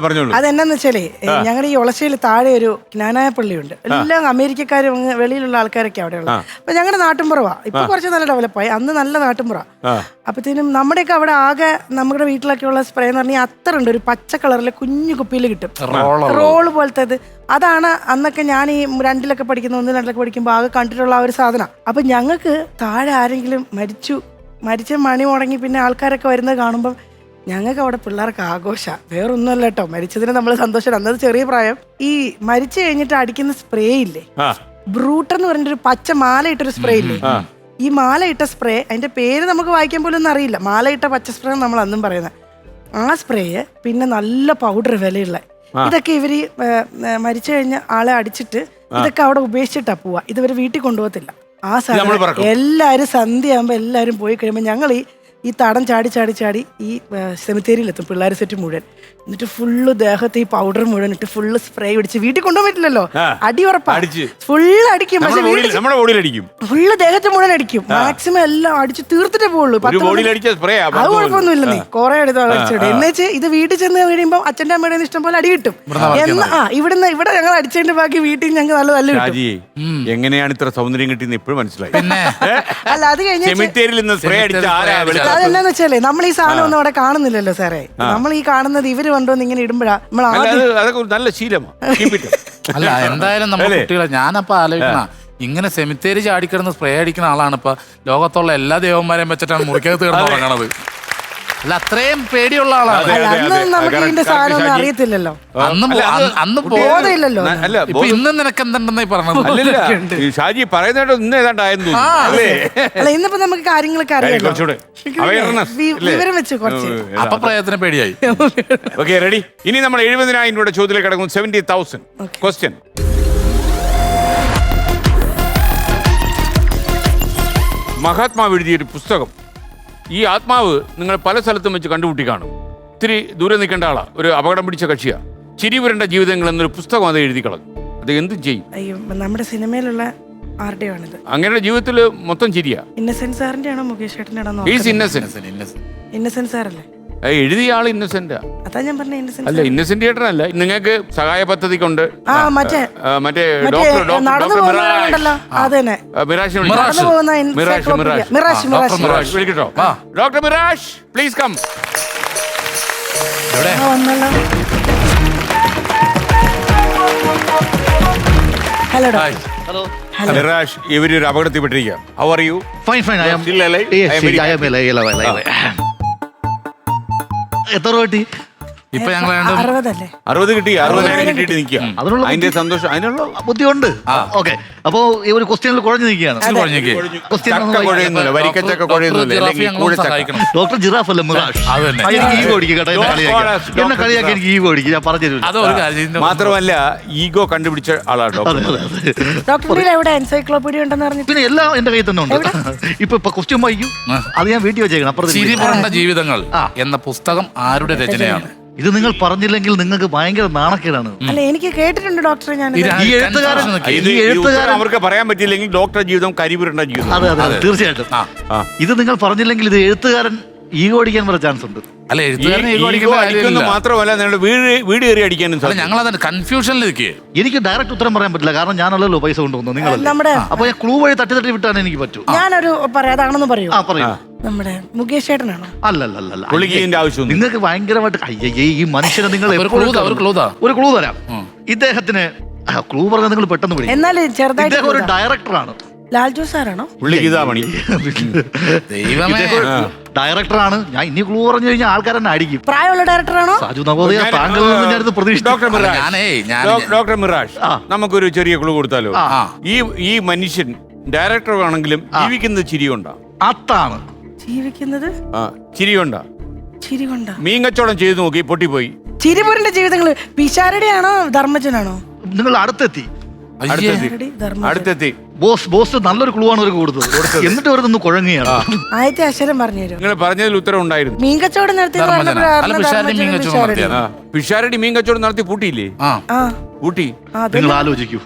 പറഞ്ഞോളൂ. അതെന്നാന്ന് വെച്ചാലേ, ഞങ്ങളുടെ ഈ ഒളശ്ശേരിയിൽ താഴെ ഒരു ജ്ഞാനായ പള്ളിയുണ്ട്. എല്ലാം അമേരിക്കക്കാരും വെളിയിലുള്ള ആൾക്കാരൊക്കെ അവിടെ ഉള്ളത്. അപ്പൊ ഞങ്ങളുടെ നാട്ടിൻപുറവാ. ഇപ്പൊ കുറച്ച് നല്ല ഡെവലപ്പായി. അന്ന് നല്ല നാട്ടിൻപുറ. അപ്പത്തേനും നമ്മുടെയൊക്കെ അവിടെ ആകെ നമ്മുടെ വീട്ടിലൊക്കെ ഉള്ള സ്പ്രേ എന്ന് പറഞ്ഞാൽ അത്ര ഉണ്ട്. ഒരു പച്ച കളറിലെ കുഞ്ഞു കുപ്പിയിൽ കിട്ടും, റോള് പോലത്തേത്. അതാണ് അന്നൊക്കെ ഞാൻ ഈ 2-ലൊക്കെ പഠിക്കുന്ന 1-2-ലൊക്കെ പഠിക്കുമ്പോൾ ആകെ കണ്ടിട്ടുള്ള ആ ഒരു സാധനം. അപ്പൊ ഞങ്ങൾക്ക് താഴെ ആരെങ്കിലും മരിച്ച മണി മുടങ്ങി പിന്നെ ആൾക്കാരൊക്കെ വരുന്നത് കാണുമ്പോൾ ഞങ്ങൾക്ക് അവിടെ പിള്ളേർക്ക് ആഘോഷ. വേറൊന്നുമല്ല കേട്ടോ, മരിച്ചതിന് നമ്മൾ സന്തോഷം. അന്നത് ചെറിയ പ്രായം. ഈ മരിച്ചു കഴിഞ്ഞിട്ട് അടിക്കുന്ന സ്പ്രേ ഇല്ലേ, ബ്രൂട്ടർ എന്ന് പറഞ്ഞിട്ടൊരു പച്ച മാല ഇട്ടൊരു സ്പ്രേ ഇല്ലേ, ഈ മാല ഇട്ട സ്പ്രേ, അതിന്റെ പേര് നമുക്ക് വായിക്കാൻ പോലും ഒന്നും അറിയില്ല. മാല ഇട്ട പച്ച സ്പ്രേ നമ്മൾ അന്നും പറയുന്നത്. ആ സ്പ്രേ പിന്നെ നല്ല പൗഡർ വിലയുള്ള. ഇതൊക്കെ ഇവര് മരിച്ചു കഴിഞ്ഞ ആളെ അടിച്ചിട്ട് ഇതൊക്കെ അവിടെ ഉപേക്ഷിച്ചിട്ടാ പോവാ. ഇതുവരെ വീട്ടിൽ കൊണ്ടുപോകത്തില്ല. ആ സാധനം എല്ലാരും സന്ധ്യയാകുമ്പോ എല്ലാരും പോയി കഴിയുമ്പോ ഞങ്ങൾ ഈ തടം ചാടി ഈ സെമിത്തേരിയിലെത്തും, പിള്ളേർ സെറ്റ് മുഴുവൻ. എന്നിട്ട് ഫുള്ള് ദേഹത്ത് ഈ പൗഡർ മുഴുവൻ ഇട്ട് ഫുള്ള് സ്പ്രേ പിടിച്ച് വീട്ടിൽ കൊണ്ടുപോകാൻ പറ്റില്ലല്ലോ. അടി ഉറപ്പാ, ഫുള്ള് അടിക്കും. പക്ഷെ ഫുള്ള് ദേഹത്ത് മുഴുവൻ അടിക്കും. മാക്സിമം എല്ലാം അടിച്ച് തീർത്തിട്ടേ പോകുള്ളൂ. അത് കുഴപ്പമൊന്നുമില്ലെന്നേ, കുറെ അടിച്ചിട്ട്. എന്നുവെച്ച് ഇത് വീട്ടിൽ ചെന്ന് കഴിയുമ്പോ അച്ഛൻ്റെ അമ്മയുടെ ഇഷ്ടം പോലെ അടി കിട്ടും. ഇവിടെ ഞങ്ങൾ അടിച്ചതിന്റെ ബാക്കി വീട്ടിൽ ഞങ്ങൾ നല്ല നല്ല കിട്ടും. എങ്ങനെയാണ് ഇത്ര സൗന്ദര്യം കിട്ടിയെന്ന് ഇപ്പോഴും മനസ്സിലായി. അല്ല, അത് കഴിഞ്ഞ അതെന്നാന്ന് വെച്ചാലേ, നമ്മൾ ഈ സാധനം ഒന്നും അവിടെ കാണുന്നില്ലല്ലോ സാറേ. നമ്മൾ ഈ കാണുന്നത് ഇവര് കൊണ്ടുവന്ന് ഇങ്ങനെ ഇടുമ്പോഴാ നമ്മൾ നല്ല ശീലമാണ്. അല്ല, എന്തായാലും നമ്മുടെ കുട്ടികളെ ഞാനപ്പോ ആലോചിക്കണ, ഇങ്ങനെ സെമിത്തേരി ചാടിക്കിടന്ന് സ്പ്രേ അടിക്കുന്ന ആളാണ് ഇപ്പൊ ലോകത്തുള്ള എല്ലാ ദേവന്മാരെയും വെച്ചിട്ടാണ് മുറിക്കകത്ത് കിടന്ന് തുടങ്ങണത്. അല്ല, അത്രയും പേടിയുള്ള ആളാണ്. നമുക്ക് ഇതിന്റെ സാധനം ഒന്നും അറിയത്തില്ലല്ലോ, അന്ന് ബോധമില്ലല്ലോ. ഇപ്പൊ ഇന്ന് നിനക്ക് എന്തുണ്ടെന്നായി പറഞ്ഞത്? ഷാജി പറയുന്നതായിട്ട് ഇന്ന് ഏതാണ്ടായിരുന്നു. അല്ല, ഇന്നിപ്പോ നമുക്ക് കാര്യങ്ങളൊക്കെ അറിയാം. വിവരം വെച്ച് കുറച്ച് അപ്പൊ പ്രയത്നം പേടിയായി. Okay, ready. ഇനി നമ്മൾ 70,000 രൂപയുടെ ചോദ്യത്തിലേക്ക് കിടക്കും. 70,000 ക്വസ്റ്റ്യൻ. മഹാത്മാവ് എഴുതിയൊരു പുസ്തകം. ഈ ആത്മാവ് നിങ്ങൾ പല സ്ഥലത്തും വെച്ച് കണ്ടുമുട്ടി കാണും. ഇത്തിരി ദൂരെ നിൽക്കേണ്ട ആളാ, ഒരു അപകടം പിടിച്ച കക്ഷിയാ. ചിരി വരേണ്ട ജീവിതങ്ങൾ എന്നൊരു പുസ്തകം അത് എഴുതി കളഞ്ഞു. അത് എന്തും ചെയ്യും. അയ്യോ, നമ്മുടെ സിനിമയിലുള്ള ആരുടെയാണിത്? അങ്ങനെ ജീവിതത്തിൽ മൊത്തം ചിരിയാ. ഇന്നസെന്റ് സാറിന്റെ ആണോ മുകേഷ് ചേട്ടൻ്റെ ആണോ? ഇന്നസെന്റ് സാറല്ലേ? എഴുതിയ ആൾ ഇന്നസെന്റാ. അതാ ഞാൻ പറഞ്ഞ innocent. അല്ല ഇന്നസെന്റ് ചേട്ടനല്ല. നിങ്ങൾക്ക് സഹായ പദ്ധതിക്കുണ്ട് മറ്റേ മറ്റേ ഡോക്ടർ നടന്നു പോകുന്നവരുണ്ടല്ലോ അതന്നെ മിറാഷ് നടന്നു പോകുന്ന മിറാഷ് വിളിക്കട്ടോ. Doctor Mirash please come. വന്നല്ലോ. Hello Hello. മിറാഷ് ഇവരൊരു അപകടത്തിൽപ്പെട്ടിരിക്കുക. How are you? Fine, fine. I am Still alive? Yes, I am very I am alive. എത്ര രൂപ കിട്ടി? ഇപ്പൊ ഞങ്ങൾ 60 അല്ലേ? 60 കിട്ടി. 60,000 കിട്ടിയിട്ട് നിൽക്കുക. അതിനുള്ള അതിന്റെ സന്തോഷം അതിനുള്ള ബുദ്ധിയുണ്ട്. ഓക്കെ, അപ്പോ ഈ ഒരു ക്വസ്റ്റ്യനിൽ കുഴഞ്ഞു നിൽക്കുകയാണ്. ചക്ക കുഴയുന്നില്ല, വരിക്കച്ചക്ക കുഴയുന്നില്ല, അല്ലെങ്കിൽ കൂഴച്ചക്ക. ഡോക്ടർ ജിറാഫ് അല്ല മിറാഷ്. എനിക്ക് ഈ ഓടിക്കും കേട്ടോ, എന്നെ കളിയാക്കി എനിക്ക് ഈ ഓടിക്കും, ഞാൻ പറഞ്ഞു. മാത്രമല്ല ഈഗോ കണ്ടുപിടിച്ച ആളാണ് ഡോക്ടർ. ഡോക്ടറിന്റെ എവിടെ എൻസൈക്ലോപീഡിയ ഉണ്ടെന്ന് പറഞ്ഞു. പിന്നെ എല്ലാം എന്റെ കയ്യിൽ തന്നെ ഉണ്ട്. ഇപ്പൊ ക്വസ്റ്റ്യൻ വായിക്കും, അത് ഞാൻ വീട്ടിൽ വെച്ചേക്കണം. അപ്പുറത്ത് ചിരി പുരണ്ട ജീവിതങ്ങൾ എന്ന പുസ്തകം ആരുടെ രചനയാണ്? ഇത് നിങ്ങൾ പറഞ്ഞില്ലെങ്കിൽ നിങ്ങൾക്ക് ഭയങ്കര നാണക്കേടാണ്. അല്ല എനിക്ക് കേട്ടിട്ടുണ്ട് ഡോക്ടറെ ഞാൻ. ഈ എഴുത്തുകാരൻ അവർക്ക് പറയാൻ പറ്റിയില്ലെങ്കിൽ ഡോക്ടർ ജീവിതം കരിപുരണ്ട ജീവിതം. അതെ അതെ തീർച്ചയായിട്ടും. ഇത് നിങ്ങൾ പറഞ്ഞില്ലെങ്കിൽ ഇത് എഴുത്തുകാരൻ ഈഗോ അടിക്കാൻ വരെ ചാൻസ് ഉണ്ട്. അല്ല അടിക്കുന്ന മാത്രമല്ല നിങ്ങളുടെ വീട് കയറി അടിക്കാനും ഞങ്ങൾ അതിന് കൺഫ്യൂഷനിലേക്ക്. എനിക്ക് ഡയറക്റ്റ് ഉത്തരം പറയാൻ പറ്റില്ല, കാരണം ഞാനല്ലോ പൈസ കൊണ്ടുവന്നു, നിങ്ങളല്ലേ. നമ്മുടെ അപ്പൊ ഞാൻ ക്ലൂ വഴി തട്ടി തട്ടി വിട്ടാണ് എനിക്ക് പറ്റൂ. ഞാനൊരു പറയാതാണെന്ന് പറയൂ. പറയൂ. നമ്മുടെ മുകേഷ് ചേട്ടനാണോ? അല്ലല്ല, പുള്ളിക്ക് ആവശ്യം നിങ്ങൾക്ക് ഭയങ്കരമായിട്ട് അയ്യേ ഈ മനുഷ്യനെ നിങ്ങൾ ഒരു ക്ലൂ തരാം. ഇദ്ദേഹത്തിന് ക്ലൂ പറഞ്ഞാൽ നിങ്ങൾ പെട്ടെന്ന് പിടിക്കും. എന്നാലും ചെറുതായിട്ട് ഇദ്ദേഹം ഒരു ഡയറക്ടറാണ്. ലാൽജോ സാറാണോ? പുള്ളിക്ക് ഇതാ പണി. ദൈവമേ, ഡയറക്ടറാണ്. ഞാൻ ഇനി ക്ലൂ പറഞ്ഞു കഴിഞ്ഞാൽ ആൾക്കാർ എന്നെ അടിക്കും. പ്രായമുള്ള ഡയറക്ടറാണോ? സാജു നവോദയ താങ്കളിൽ നിന്ന് ഞാനിത് പ്രതീക്ഷിച്ചു. ഡോക്ടർ മിറാഷ്, നമുക്കൊരു ചെറിയ ക്ലൂ കൊടുത്താലോ? ഈ മനുഷ്യൻ ഡയറക്ടർ ആണെങ്കിലും ജീവിക്കുന്നത് ചിരി കൊണ്ടാ. അതാണ് ജീവിക്കുന്നത് ചിരി കൊണ്ടാ. ചിരി കൊണ്ടാ. മീൻ കച്ചവടം ചെയ്ത് നോക്കി പൊട്ടിപ്പോയി. ചിരിപുരന്റെ ജീവിതങ്ങള് പിശാരടിയാണോ ധർമ്മജനാണോ? നിങ്ങൾ അടുത്തെത്തി. അടുത്തെത്തി. ബോസ് നല്ലൊരു ക്ലൂ ആണ് ഒരു കൊടുത്തത്. എന്നിട്ട് അവർ നിന്ന് കുഴങ്ങുകയാണ്. ആദ്യത്തെ അക്ഷരം പറഞ്ഞുതരും. നിങ്ങൾ പറഞ്ഞതിൽ ഉത്തരം ഉണ്ടായിരുന്നു. മീൻ കച്ചവടം നടത്തി പിഷാരടി മീൻ കച്ചവടം നടത്തി പൂട്ടിയില്ലേ? പൂട്ടി. നിങ്ങൾ ആലോചിക്കൂ.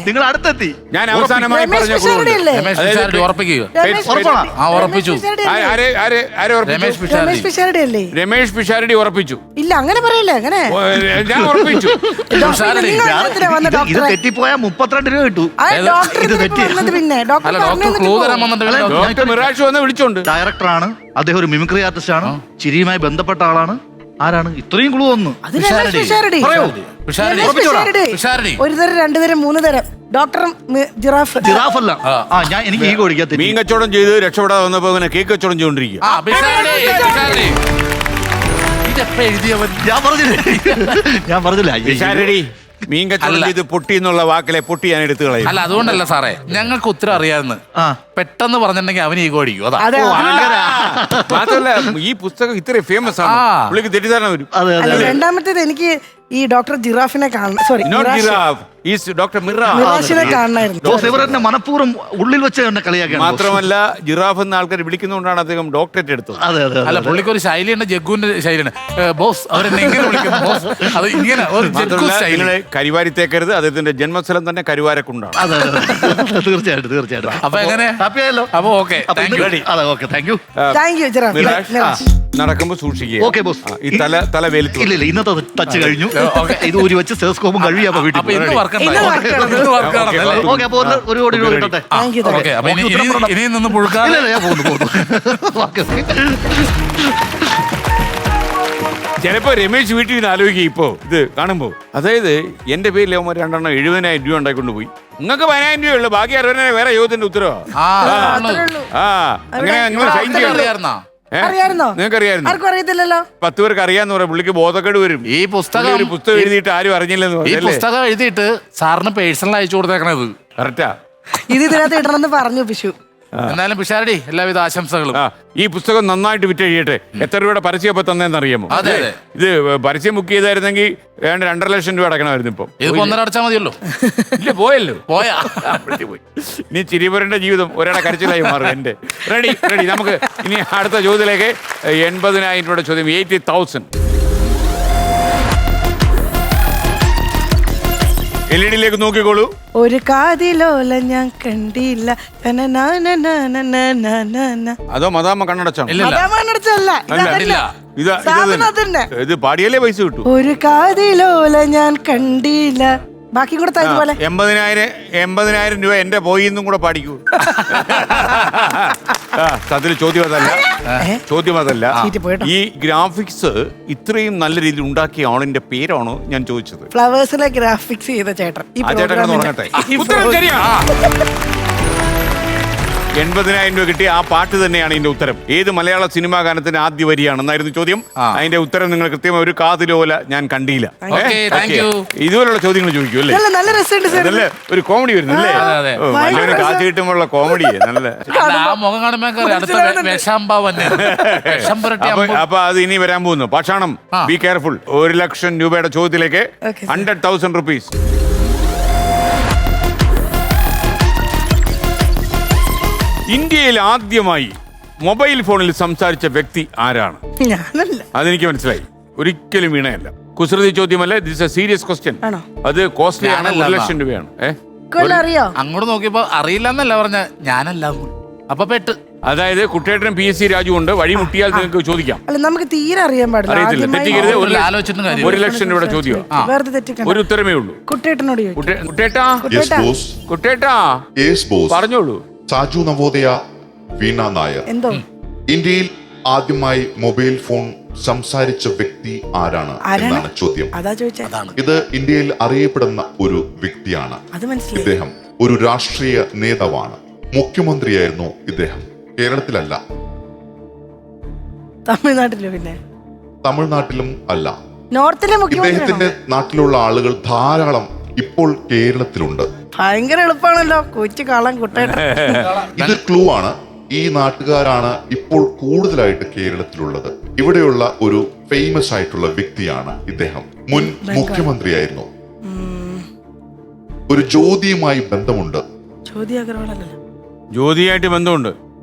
നിങ്ങൾ അടുത്തെത്തി. ഞാൻ അവസാനമായി പറഞ്ഞ രമേഷ് പിഷാരടി ഉറപ്പിച്ചു. ഇല്ല അങ്ങനെ പറയല്ലേ, അങ്ങനെ ഞാൻ ഉറപ്പിച്ചു. ഇത് തെറ്റിപ്പോയാ 32 രൂപ കിട്ടു. പിന്നെ ഡോക്ടർ മിറാഷ് വന്ന് വിളിച്ചോണ്ട്. ഡയറക്ടറാണ് അദ്ദേഹം, ഒരു മിമിക്രി ആർട്ടിസ്റ്റ് ആണ്, ചിരിയുമായി ബന്ധപ്പെട്ട ആളാണ്. ആരാണ്? ഇത്രയും ക്ലൂ വന്നു. ഒരു തരം, 2 തരം, 3 തരം. Doctor giraffe. ജിറാഫ് അല്ല. ഞാൻ എനിക്ക് ഈ കൊടുക്കാത്ത മീൻ കച്ചവടം ചെയ്ത് രക്ഷപ്പെടാതെ വന്നപ്പോ ഇങ്ങനെ കേക്ക് കച്ചവടം ചെയ്തോണ്ടിരിക്കുക. ഞാൻ പറഞ്ഞില്ല പിഷാരടി മീൻ കച്ചവടം ചെയ്ത് പൊട്ടി എന്നുള്ള വാക്കിലെ പൊട്ടി ഞാൻ എടുത്തു കളയും. അല്ല അതുകൊണ്ടല്ല സാറേ, ഞങ്ങൾക്ക് ഉത്തരം അറിയാമെന്ന് പെട്ടെന്ന് പറഞ്ഞിട്ടുണ്ടെങ്കിൽ അവന് ഈഗോ അടിക്കും. മാത്രമല്ല ഈ പുസ്തകം ഇത്രയും ഫേമസ് ആണ്, പുള്ളിക്ക് തെറ്റിദ്ധാരണ വരും. രണ്ടാമത്തേത് എനിക്ക് ഈ ഡോക്ടർ ജിറാഫിനെ കാണണം. സോറി, ഡോക്ടർ മിറാഷിനെ കാണണമായിരുന്നു. മനഃപൂർവ്വം ഉള്ളിൽ വെച്ച് തന്നെ കളിയാക്കി. മാത്രമല്ല ജിറാഫ് എന്ന ആൾക്കാർ വിളിക്കുന്നതുകൊണ്ടാണ് അദ്ദേഹം ഡോക്ടറേറ്റ് എടുത്തത്. അല്ല പുള്ളിക്ക് ഒരു ശൈലിയുണ്ട്, ജഗ്ഗുവിന്റെ ശൈലിയാണ്. ബോസ് അവരെന്നെ ഇങ്ങനെ വിളിക്കുന്നു, ബോസ്. അത് ഇങ്ങനെ കരിവാരി തേക്കരുത്. അദ്ദേഹത്തിന്റെ ജന്മസ്ഥലം തന്നെ കരുവാരക്കുണ്ടാണ്. തീർച്ചയായിട്ടും. അപ്പൊ എങ്ങനെ ഹാപ്പി ആയല്ലോ? അപ്പൊ ഓക്കെ, നടക്കുമ്പോ സൂക്ഷിക്കുക. Okay boss. ഈ തല വേലത്ത് ഇല്ല ഇന്നത്തെ ടച്ച് കഴിഞ്ഞു. ഇത് ഊരി വെച്ച് സ്റ്റെതസ്കോപ്പും കഴിയാ വീട്ടിൽ. ഓക്കെ, അപ്പൊ ഒരു കോടി രൂപ കിട്ടട്ടെ. ഇനിയും നിന്ന് പുഴുക്കാതെ ഞാൻ പോകുന്നു. ചിലപ്പോ രമേശ് വീട്ടിൽ നിന്ന് ആലോചിക്കുക ഇപ്പോ ഇത് കാണുമ്പോ, അതായത് എന്റെ പേരിൽ 7000 രൂപ ഉണ്ടായിക്കൊണ്ട് പോയി. നിങ്ങൾക്ക് 10,000 രൂപയുള്ളൂ, ബാക്കി 60,000 വേറെ യോഗത്തിന്റെ ഉത്തരവാ. അങ്ങനെ നിങ്ങൾ സൈൻ ചെയ്യാറുണ്ടായിരുന്നോ? നിങ്ങൾക്ക് അറിയാമായിരുന്നു? 10 പേർക്ക് അറിയാന്ന് പറയാം. പുള്ളിക്ക് ബോധക്കേട് വരും. ഈ പുസ്തകം ഒരു പുസ്തകം എഴുതിയിട്ട് ആരും അറിഞ്ഞില്ലെന്ന് ഈ പുസ്തകം എഴുതിയിട്ട് സാറിന് പേഴ്സണൽ അയച്ചു കൊടുത്തേക്കണത്. കറക്റ്റാ. ഇത് ഇതിനകത്ത് ഇടണമെന്ന് പറഞ്ഞു പിഷു. എന്നാലും പിഷാരടി എല്ലാവിധ ആശംസകളും. ഈ പുസ്തകം നന്നായിട്ട് വിറ്റഴിയട്ടെ. എത്ര രൂപയുടെ പരസ്യം ഇപ്പൊ തന്നേന്ന് അറിയാമോ? ഇത് പരസ്യം ബുക്ക് ചെയ്തായിരുന്നെങ്കിൽ 2.5 ലക്ഷം രൂപ അടക്കണമായിരുന്നു. ഇപ്പം ഇത് 1.5 അടച്ചാൽ മതിയല്ലോ. ഇല്ല, പോയല്ലോ. പോയാ പോയി. ഇനി ചിരിപുരന്റെ ജീവിതം ഒരാളെ കരച്ചിലായി മാറും. എന്റെ റെഡി. നമുക്ക് ഇനി അടുത്ത ചോദ്യത്തിലേക്ക്. 80,000 രൂപയുടെ ചോദ്യം. 80,000. LED നോക്കിക്കോളൂ. ഒരു കാതിലോല ഞാൻ കണ്ടില്ല. അതോ മദാമ്മ കണ്ണടച്ചാണ്? ഇത് പാടിയാലേ പൈസ കിട്ടൂ. ഒരു കാതിലോല ഞാൻ കണ്ടില്ല. ബാക്കി കൂടെ പോലെ 80,000 രൂപ എന്റെ പോയിന്നും കൂടെ പാടിക്കൂ. സത്യത്തിൽ ചോദ്യം അതല്ല. ഈ ഗ്രാഫിക്സ് ഇത്രയും നല്ല രീതിയിൽ ഉണ്ടാക്കിയ ആളിന്റെ പേരാണോ ഞാൻ ചോദിച്ചത്? ഫ്ലവേഴ്സിലെ ഗ്രാഫിക്സ് ചെയ്ത ചേട്ടൻ. ആ ചേട്ടൻ തുടങ്ങട്ടെ. ഉത്തരം ശരിയാ. 80,000 രൂപ കിട്ടിയ ആ പാട്ട് തന്നെയാണ് ഇതിന്റെ ഉത്തരം. ഏത് മലയാള സിനിമാ ഗാനത്തിന്റെ ആദ്യ വരിയാണെന്നായിരുന്നു ചോദ്യം. അതിന്റെ ഉത്തരം നിങ്ങൾ കൃത്യമായി ഒരു കാതിലോല ഞാൻ കണ്ടില്ല. ഇതുപോലുള്ള ചോദ്യങ്ങൾ ചോദിക്കും അല്ലേ? നല്ല രസമുണ്ട്. ഒരു കോമഡി വരുന്നല്ലേ? നല്ലൊരു കാശ് കിട്ടുമ്പോഴുള്ള കോമഡി നല്ല. അപ്പൊ അത് ഇനി വരാൻ പോകുന്നു. പാഷാണം, ബി കെയർഫുൾ. 1,00,000 രൂപയുടെ ചോദ്യത്തിലേക്ക് 100,000 റുപ്പീസ്. ഇന്ത്യയിൽ ആദ്യമായി മൊബൈൽ ഫോണിൽ സംസാരിച്ച വ്യക്തി ആരാണ്? അതെനിക്ക് മനസ്സിലായി. ഒരിക്കലും വീണയല്ല. കുസൃതി ചോദ്യമല്ല. This a serious question. അത് കോസ്റ്റ്ലി ആണ്. 1,00,000 രൂപയാണ്. അങ്ങോട്ട് നോക്കിയപ്പോ അറിയില്ല എന്നല്ല പറഞ്ഞ, ഞാനല്ല. അപ്പൊ പെട്ട്. അതായത് കുട്ടേട്ടനും PSC രാജു ഉണ്ട്. വഴി മുട്ടിയാൽ നിങ്ങൾക്ക് ചോദിക്കാം. നമുക്ക് തീരെ അറിയാൻ പാടില്ല. അറിയത്തില്ല, തെറ്റിക്കരുത്. 1,00,000 രൂപയുടെ ചോദ്യം. ഒരു ഉത്തരമേ ഉള്ളൂ. കുട്ടേട്ടനോട് കുട്ടേട്ടാ പറഞ്ഞോളൂ. സാജു നവോദയ, വീണ നായർ. എന്തോ ഇന്ത്യയിൽ ആദ്യമായി മൊബൈൽ ഫോൺ സംസാരിച്ച വ്യക്തി ആരാണ് എന്നാണ് ചോദ്യം. ഇത് ഇന്ത്യയിൽ അറിയപ്പെടുന്ന ഒരു വ്യക്തിയാണ്. ഇദ്ദേഹം ഒരു രാഷ്ട്രീയ നേതാവാണ്. മുഖ്യമന്ത്രിയായിരുന്നു ഇദ്ദേഹം. കേരളത്തിലല്ല, തമിഴ്നാട്ടിലും അല്ല. ഇദ്ദേഹത്തിന്റെ നാട്ടിലുള്ള ആളുകൾ ധാരാളം ഇപ്പോൾ കേരളത്തിലുണ്ട്. ഭയങ്കര എളുപ്പമാണല്ലോ. കൊച്ചു കാളൻ കുട്ടേട്ടൻ. ഇത് ക്ലൂ ആണ്. ഈ നാട്ടുകാരാണ് ഇപ്പോൾ കൂടുതലായിട്ട് കേരളത്തിലുള്ളത്. ഇവിടെയുള്ള ഒരു ഫേമസ് ആയിട്ടുള്ള വ്യക്തിയാണ് ഇദ്ദേഹം. മുൻ മുഖ്യമന്ത്രിയായിരുന്നു. ഒരു ജ്യോതിയുമായി ബന്ധമുണ്ട്. ജ്യോതിയായിട്ട് ബന്ധമുണ്ട്.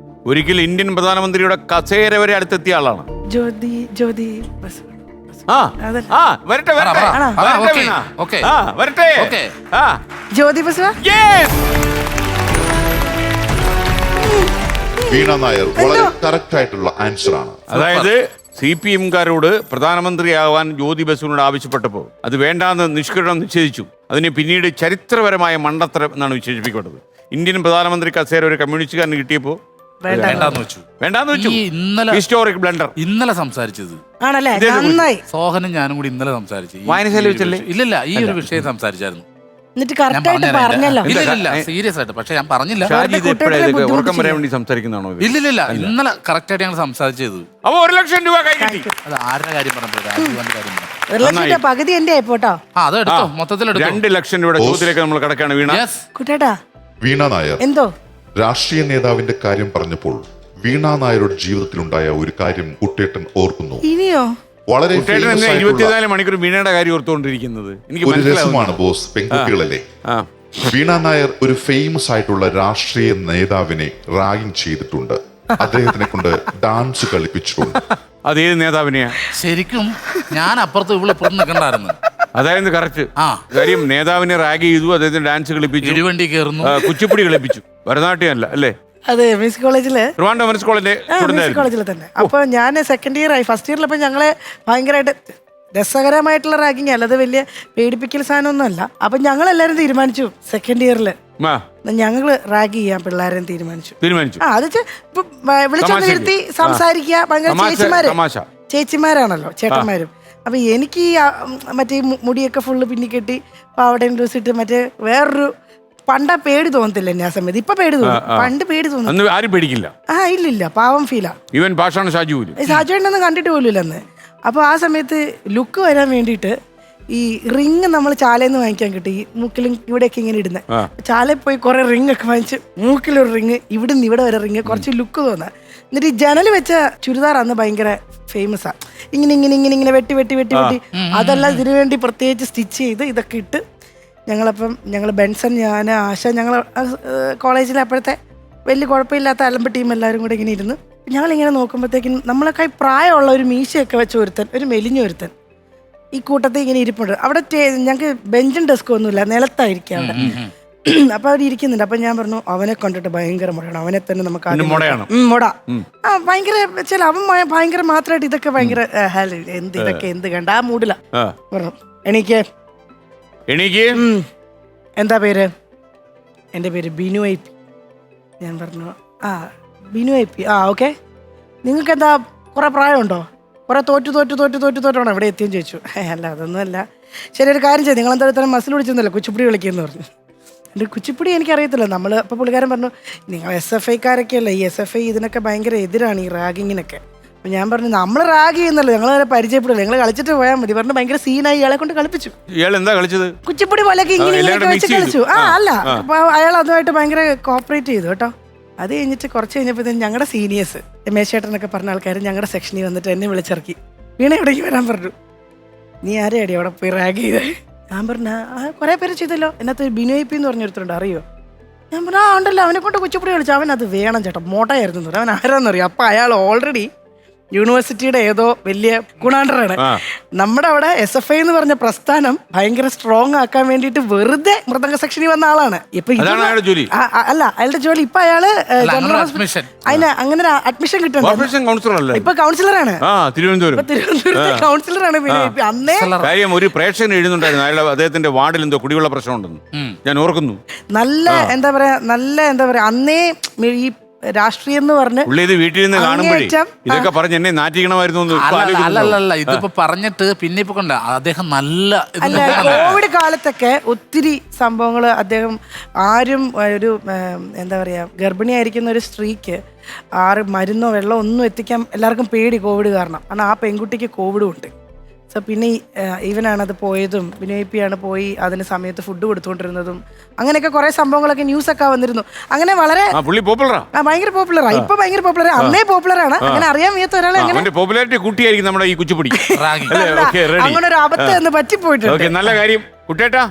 ഒരിക്കൽ ഇന്ത്യൻ പ്രധാനമന്ത്രിയുടെ കസേര വരെ അടുത്തെത്തിയ ആളാണ്. വീണ നായർ വളരെ കറക്റ്റ് ആയിട്ടുള്ള ആൻസർ ആണ്. അതായത് CPM-കാരോട് പ്രധാനമന്ത്രിയാവാൻ ജ്യോതി ബസുവിനോട് ആവശ്യപ്പെട്ടപ്പോൾ അത് വേണ്ടാന്ന് നിഷ്കരണം നിശ്ചയിച്ചു. അതിന് പിന്നീട് ചരിത്രപരമായ മണ്ടത്തരം എന്നാണ് വിശേഷിപ്പിക്കപ്പെട്ടത്. ഇന്ത്യൻ പ്രധാനമന്ത്രി കസേര ഒരു കമ്മ്യൂണിസ്റ്റുകാരന് കിട്ടിയപ്പോ വേണ്ടാന്ന് വെച്ചു. Historic blunder. ഇന്നലെ സംസാരിച്ചത് സോഹനും ഞാനും കൂടി ഇന്നലെ സംസാരിച്ചു. വായനശാല വെച്ചല്ലേ? ഇല്ലില്ല, ഈ ഒരു വിഷയം സംസാരിച്ചായിരുന്നു. സീരിയസ് ആയിട്ട്. പക്ഷെ ഞാൻ പറഞ്ഞില്ല. സംസാരിക്കുന്നതാണോ? ഇല്ലില്ല, ഇന്നലെ കറക്റ്റ് ആയിട്ട് ഞങ്ങൾ സംസാരിച്ചത്. അപ്പൊ 1,00,000 രൂപ കൈ കിട്ടി. അത് ആരുടെ കാര്യം പറഞ്ഞത്? പകുതി എന്റെ ആയിപ്പോട്ടോ. അതെടുത്തോ, മൊത്തത്തിൽ 2,00,000 രൂപയുടെ ചോദ്യത്തിലേക്ക് നമ്മൾ കിടക്കാണ്. വീണ നായർ എന്തോ രാഷ്ട്രീയ നേതാവിന്റെ കാര്യം പറഞ്ഞപ്പോൾ വീണ നായരുടെ ജീവിതത്തിലുണ്ടായ ഒരു കാര്യം കുട്ടേട്ടൻ ഓർക്കുന്നു. ഇനിയോ? വളരെ 24 മണിക്കൂർ വീണയുടെ കാര്യം ഓർത്തുകൊണ്ടിരിക്കുന്നത് എനിക്ക് ഒരു രസമാണ് ബോസ്. പെൺകുട്ടികളല്ലേ? വീണ നായർ ഒരു ഫേമസ് ആയിട്ടുള്ള രാഷ്ട്രീയ നേതാവിനെ റാഗിങ് ചെയ്തിട്ടുണ്ട്. അദ്ദേഹത്തിനെ കൊണ്ട് ഡാൻസ് കളിപ്പിച്ചിട്ടുണ്ട്. അതേത് നേതാവിനെയാ? ശരിക്കും ഞാൻ അപ്പുറത്ത് ഇവിടെ നിൽക്കണ്ടായിരുന്നു. അതായത് കറക്റ്റ് കാര്യം. നേതാവിനെ റാഗ് ചെയ്തു, അദ്ദേഹത്തിന് ഡാൻസ് കളിപ്പിച്ചു, ഇരുവണ്ടി കയറുന്നു, കുച്ചിപ്പുടി കളിപ്പിച്ചു. ഭരതനാട്യം അല്ല അല്ലേ? അതെ, മിസ് കോളേജില്, ട്രിവാൻഡ്രം മിസ് കോളേജിൽ തന്നെ. അപ്പൊ ഞാൻ സെക്കൻഡ് ഇയർ ആയി. ഫസ്റ്റ് ഇയറിലപ്പോ ഞങ്ങളെ ഭയങ്കരമായിട്ട് രസകരമായിട്ടുള്ള റാഗിങ് അല്ല, അത് വലിയ പേടിപ്പിക്കൽ സാധനമൊന്നും അല്ല. അപ്പൊ ഞങ്ങളെല്ലാരും തീരുമാനിച്ചു സെക്കൻഡ് ഇയറിൽ ഞങ്ങള് റാഗ് ചെയ്യാൻ പിള്ളേരെ തീരുമാനിച്ചു. അത് വിളിച്ചൊന്ന് ഇരുത്തി സംസാരിക്കുക. ഭയങ്കര ചേച്ചിമാരാണല്ലോ ചേട്ടന്മാരും. അപ്പൊ എനിക്ക് ഈ മറ്റേ മുടിയൊക്കെ ഫുള്ള് പിന്നിക്കെട്ടി പാവടയും ലൂസ് ഇട്ട് മറ്റേ വേറൊരു പണ്ട പേടി തോന്നത്തില്ല എന്നെ ആ സമയത്ത്. ഇപ്പൊ പേടി തോന്നും, പണ്ട് പേടി തോന്നും. ആരും പേടിക്കില്ല. ഇല്ലില്ല, പാവം ഫീലാ. സാജുവേട്ടനൊന്നും കണ്ടിട്ട് പോലും അന്ന്. അപ്പൊ ആ സമയത്ത് ലുക്ക് വരാൻ വേണ്ടിയിട്ട് ഈ റിങ് നമ്മൾ ചാലയിൽ വാങ്ങിക്കാൻ കിട്ടി. ഈ മൂക്കിലും ഇവിടെയൊക്കെ ഇങ്ങനെ ഇടുന്ന ചാലയിൽ പോയി കുറെ റിങ് ഒക്കെ വാങ്ങിച്ച് മൂക്കിലൊരു റിങ്, ഇവിടുന്ന് ഇവിടെ വരെ റിങ്, കുറച്ച് ലുക്ക് തോന്നാ. എന്നിട്ട് ഈ ജനൽ വെച്ച ചുരിദാർ അന്ന് ഭയങ്കര ഫേമസാ. ഇങ്ങനെ ഇങ്ങനെ ഇങ്ങനെ ഇങ്ങനെ വെട്ടി വെട്ടി വെട്ടി വെട്ടി അതെല്ലാം ഇതിനു വേണ്ടി പ്രത്യേകിച്ച് സ്റ്റിച്ച് ചെയ്ത് ഇതൊക്കെ ഇട്ട് ഞങ്ങൾ ബെൻസൺ, ഞാൻ, ആശ, ഞങ്ങൾ കോളേജിൽ അപ്പോഴത്തെ വലിയ കുഴപ്പമില്ലാത്ത അലമ്പ് ടീം എല്ലാവരും കൂടെ ഇങ്ങനെ ഇരുന്ന് ഞങ്ങളിങ്ങനെ നോക്കുമ്പോഴത്തേക്കും നമ്മളൊക്കെ പ്രായമുള്ള ഒരു മീശയൊക്കെ വെച്ച ഒരുത്തൻ, ഒരു മെലിഞ്ഞ ഒരുത്തൻ ഈ കൂട്ടത്തിൽ ഇങ്ങനെ ഇരിപ്പുണ്ട്. അവിടെ ഞങ്ങൾക്ക് ബെഞ്ചും ഡെസ്കും ഒന്നുമില്ല, നിലത്തായിരിക്കും അവിടെ. അപ്പൊ അവർ ഇരിക്കുന്നുണ്ട്. അപ്പൊ ഞാൻ പറഞ്ഞു അവനെ കണ്ടിട്ട് ഭയങ്കര മുടയാണ്, അവനെ തന്നെ നമുക്ക് മുട. ഭയങ്കര ചില അവൻ ഭയങ്കര മാത്രമായിട്ട് ഇതൊക്കെ ഭയങ്കര എന്ത് ഇതൊക്കെ എന്ത് കണ്ട ആ മൂടില പറഞ്ഞു. എണീക്ക്. എന്താ പേര്? എൻ്റെ പേര് ബിനു ഐ പി. ഞാൻ പറഞ്ഞു ആ ബിനു ഐ പി. ആ ഓക്കെ. നിങ്ങൾക്ക് എന്താ കുറെ പ്രായമുണ്ടോ? കുറെ തോറ്റാണോ ഇവിടെ എത്തിയെന്ന് ചോദിച്ചു. അല്ല അതൊന്നും അല്ല. ശരി ഒരു കാര്യം ചെയ്തു, നിങ്ങളെന്താ ഇത്ര മസിൽ പിടിച്ചൊന്നുമല്ല, കുച്ചിപ്പിടി കളിക്കുമെന്ന് പറഞ്ഞു. എൻ്റെ കുച്ചിപ്പിടി എനിക്കറിയത്തില്ല. നമ്മൾ അപ്പോൾ പുള്ളിക്കാരൻ പറഞ്ഞു നിങ്ങൾ SFIക്കാരൊക്കെ അല്ലേ, ഈ SFI ഇതിനൊക്കെ ഭയങ്കര എതിരാണ്, ഈ റാഗിങ്ങിനൊക്കെ. അപ്പം ഞാൻ പറഞ്ഞു നമ്മൾ റാഗ് ചെയ്യുന്നല്ലോ, ഞങ്ങൾ വരെ പരിചയപ്പെടില്ല, നിങ്ങൾ കളിച്ചിട്ട് പോയാൽ മതി പറഞ്ഞു. ഭയങ്കര സീനായി ഇയാളെ കൊണ്ട് കളിപ്പിച്ചു. എന്താ കളിച്ചത്? കുച്ചിപ്പിടി പോലെയൊക്കെ ഇങ്ങനെ വെച്ച് കളിച്ചു. അല്ല അപ്പോൾ അയാൾ അതുമായിട്ട് ഭയങ്കര കോപ്പറേറ്റ് ചെയ്തു കേട്ടോ. അത് കഴിഞ്ഞിട്ട് കുറച്ച് കഴിഞ്ഞപ്പോഴത്തേക്കും ഞങ്ങളുടെ സീനിയേഴ്സ് മേശേട്ടനൊക്കെ പറഞ്ഞ ആൾക്കാർ ഞങ്ങളുടെ സെക്ഷനിൽ വന്നിട്ട് എന്നെ വിളിച്ചിറക്കി. വീണ എവിടേക്ക് വരാൻ പറഞ്ഞു. നീ ആരെയാടി അവിടെ പോയി റാഗ് ചെയ്തേ? ഞാൻ പറഞ്ഞ കുറെ പേര് ചെയ്തല്ലോ, എന്നകത്ത് ബിനു ഐ പി എന്ന് പറഞ്ഞൊരുത്തരുണ്ട്, അറിയോ? ഞാൻ പറഞ്ഞു ഉണ്ടല്ലോ, അവനെ കൊണ്ട് കുച്ചിപ്പിടി കളിച്ചു. അവൻ അത് വേണം ചേട്ടാ, മോട്ടയായിരുന്നു എന്ന് പറഞ്ഞു. അവൻ ആരാന്നറിയോ? അപ്പൊ അയാൾ ഓൾറെഡി യൂണിവേഴ്സിറ്റിയുടെ ഏതോ വലിയ ഗുണാണ്ടറാണ്. നമ്മുടെ അവിടെ SFI എന്ന് പറഞ്ഞ പ്രസ്ഥാനം ഭയങ്കര സ്ട്രോങ് ആക്കാൻ വേണ്ടിയിട്ട് വെറുതെ മൃദംഗ സെക്ഷനിൽ വന്ന ആളാണ്. ഇപ്പൊ അല്ല അയാളുടെ ജോലി ഇപ്പൊ അയാള് അതിന് അങ്ങനെ ഒരു അഡ്മിഷൻ കിട്ടുന്നുണ്ട്. ഇപ്പൊ കൗൺസിലറാണ്, തിരുവനന്തപുരത്തെ കൗൺസിലറാണ്. പിന്നെ അന്നേ ഒരു പ്രേക്ഷകൻ എഴുതുന്നുണ്ടായിരുന്നു അദ്ദേഹത്തിന്റെ വാർഡിൽ എന്തോ കുടിവെള്ള പ്രശ്നമുണ്ടെന്ന് ഞാൻ ഓർക്കുന്നു. നല്ല എന്താ പറയാ അന്നേ ഈ രാഷ്ട്രീയം എന്ന് പറഞ്ഞ് വീട്ടിൽ നിന്ന് കാണുമ്പോഴേ ഇതൊക്കെ പറഞ്ഞ് എന്നെ നാറ്റിക്കണമായിരുന്നു. അല്ലല്ല ഇതിപ്പോ പറഞ്ഞിട്ട് പിന്നെ ഇപ്പൊ കണ്ട അദ്ദേഹം നല്ല കോവിഡ് കാലത്തൊക്കെ ഒത്തിരി സംഭവങ്ങൾ അദ്ദേഹം ആരും ഒരു എന്താ പറയാ ഗർഭിണിയായിരിക്കുന്ന ഒരു സ്ത്രീക്ക് മരുന്നോ വെള്ളമോ ഒന്നും എത്തിക്കാൻ എല്ലാവർക്കും പേടി കോവിഡ് കാരണം. ആ പെൺകുട്ടിക്ക് കോവിഡും ഉണ്ട്. സോ പിന്നെ ഇവനാണത് പോയതും ബിനു ഐ പി ആണ് പോയി അതിന് സമയത്ത് ഫുഡ് കൊടുത്തുകൊണ്ടിരുന്നതും അങ്ങനെയൊക്കെ കുറെ സംഭവങ്ങളൊക്കെ ന്യൂസൊക്കെ വന്നിരുന്നു. അങ്ങനെ വളരെ ഭയങ്കര പോപ്പുലറാ. ഇപ്പൊ ഭയങ്കര പോപ്പുലർ, അന്നേ പോപ്പുലറാണ്. അങ്ങനെ അറിയാൻ വയ്യാത്ത ഒരാളെ അങ്ങനെ ഒരു അബദ്ധം എന്ന് പറ്റിപ്പോയിട്ടുണ്ട്. നല്ല കാര്യം കുട്ടേട്ടാ,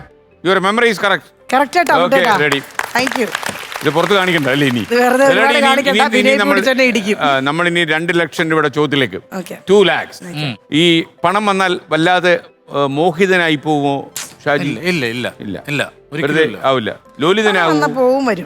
your memory is correct. Correct ആയിട്ടാ. Thank you. ഇത് പുറത്ത് കാണിക്കണ്ട അല്ലേ? ഇനി നമ്മൾ ഇനി 2 ലക്ഷം രൂപയുടെ ചോദ്യത്തിലേക്ക് 2 lakhs. ഈ പണം വന്നാൽ വല്ലാതെ മോഹിതനായി പോവുമോ ഷാജി? ഇല്ല ആവില്ല. ലോലിതനാവും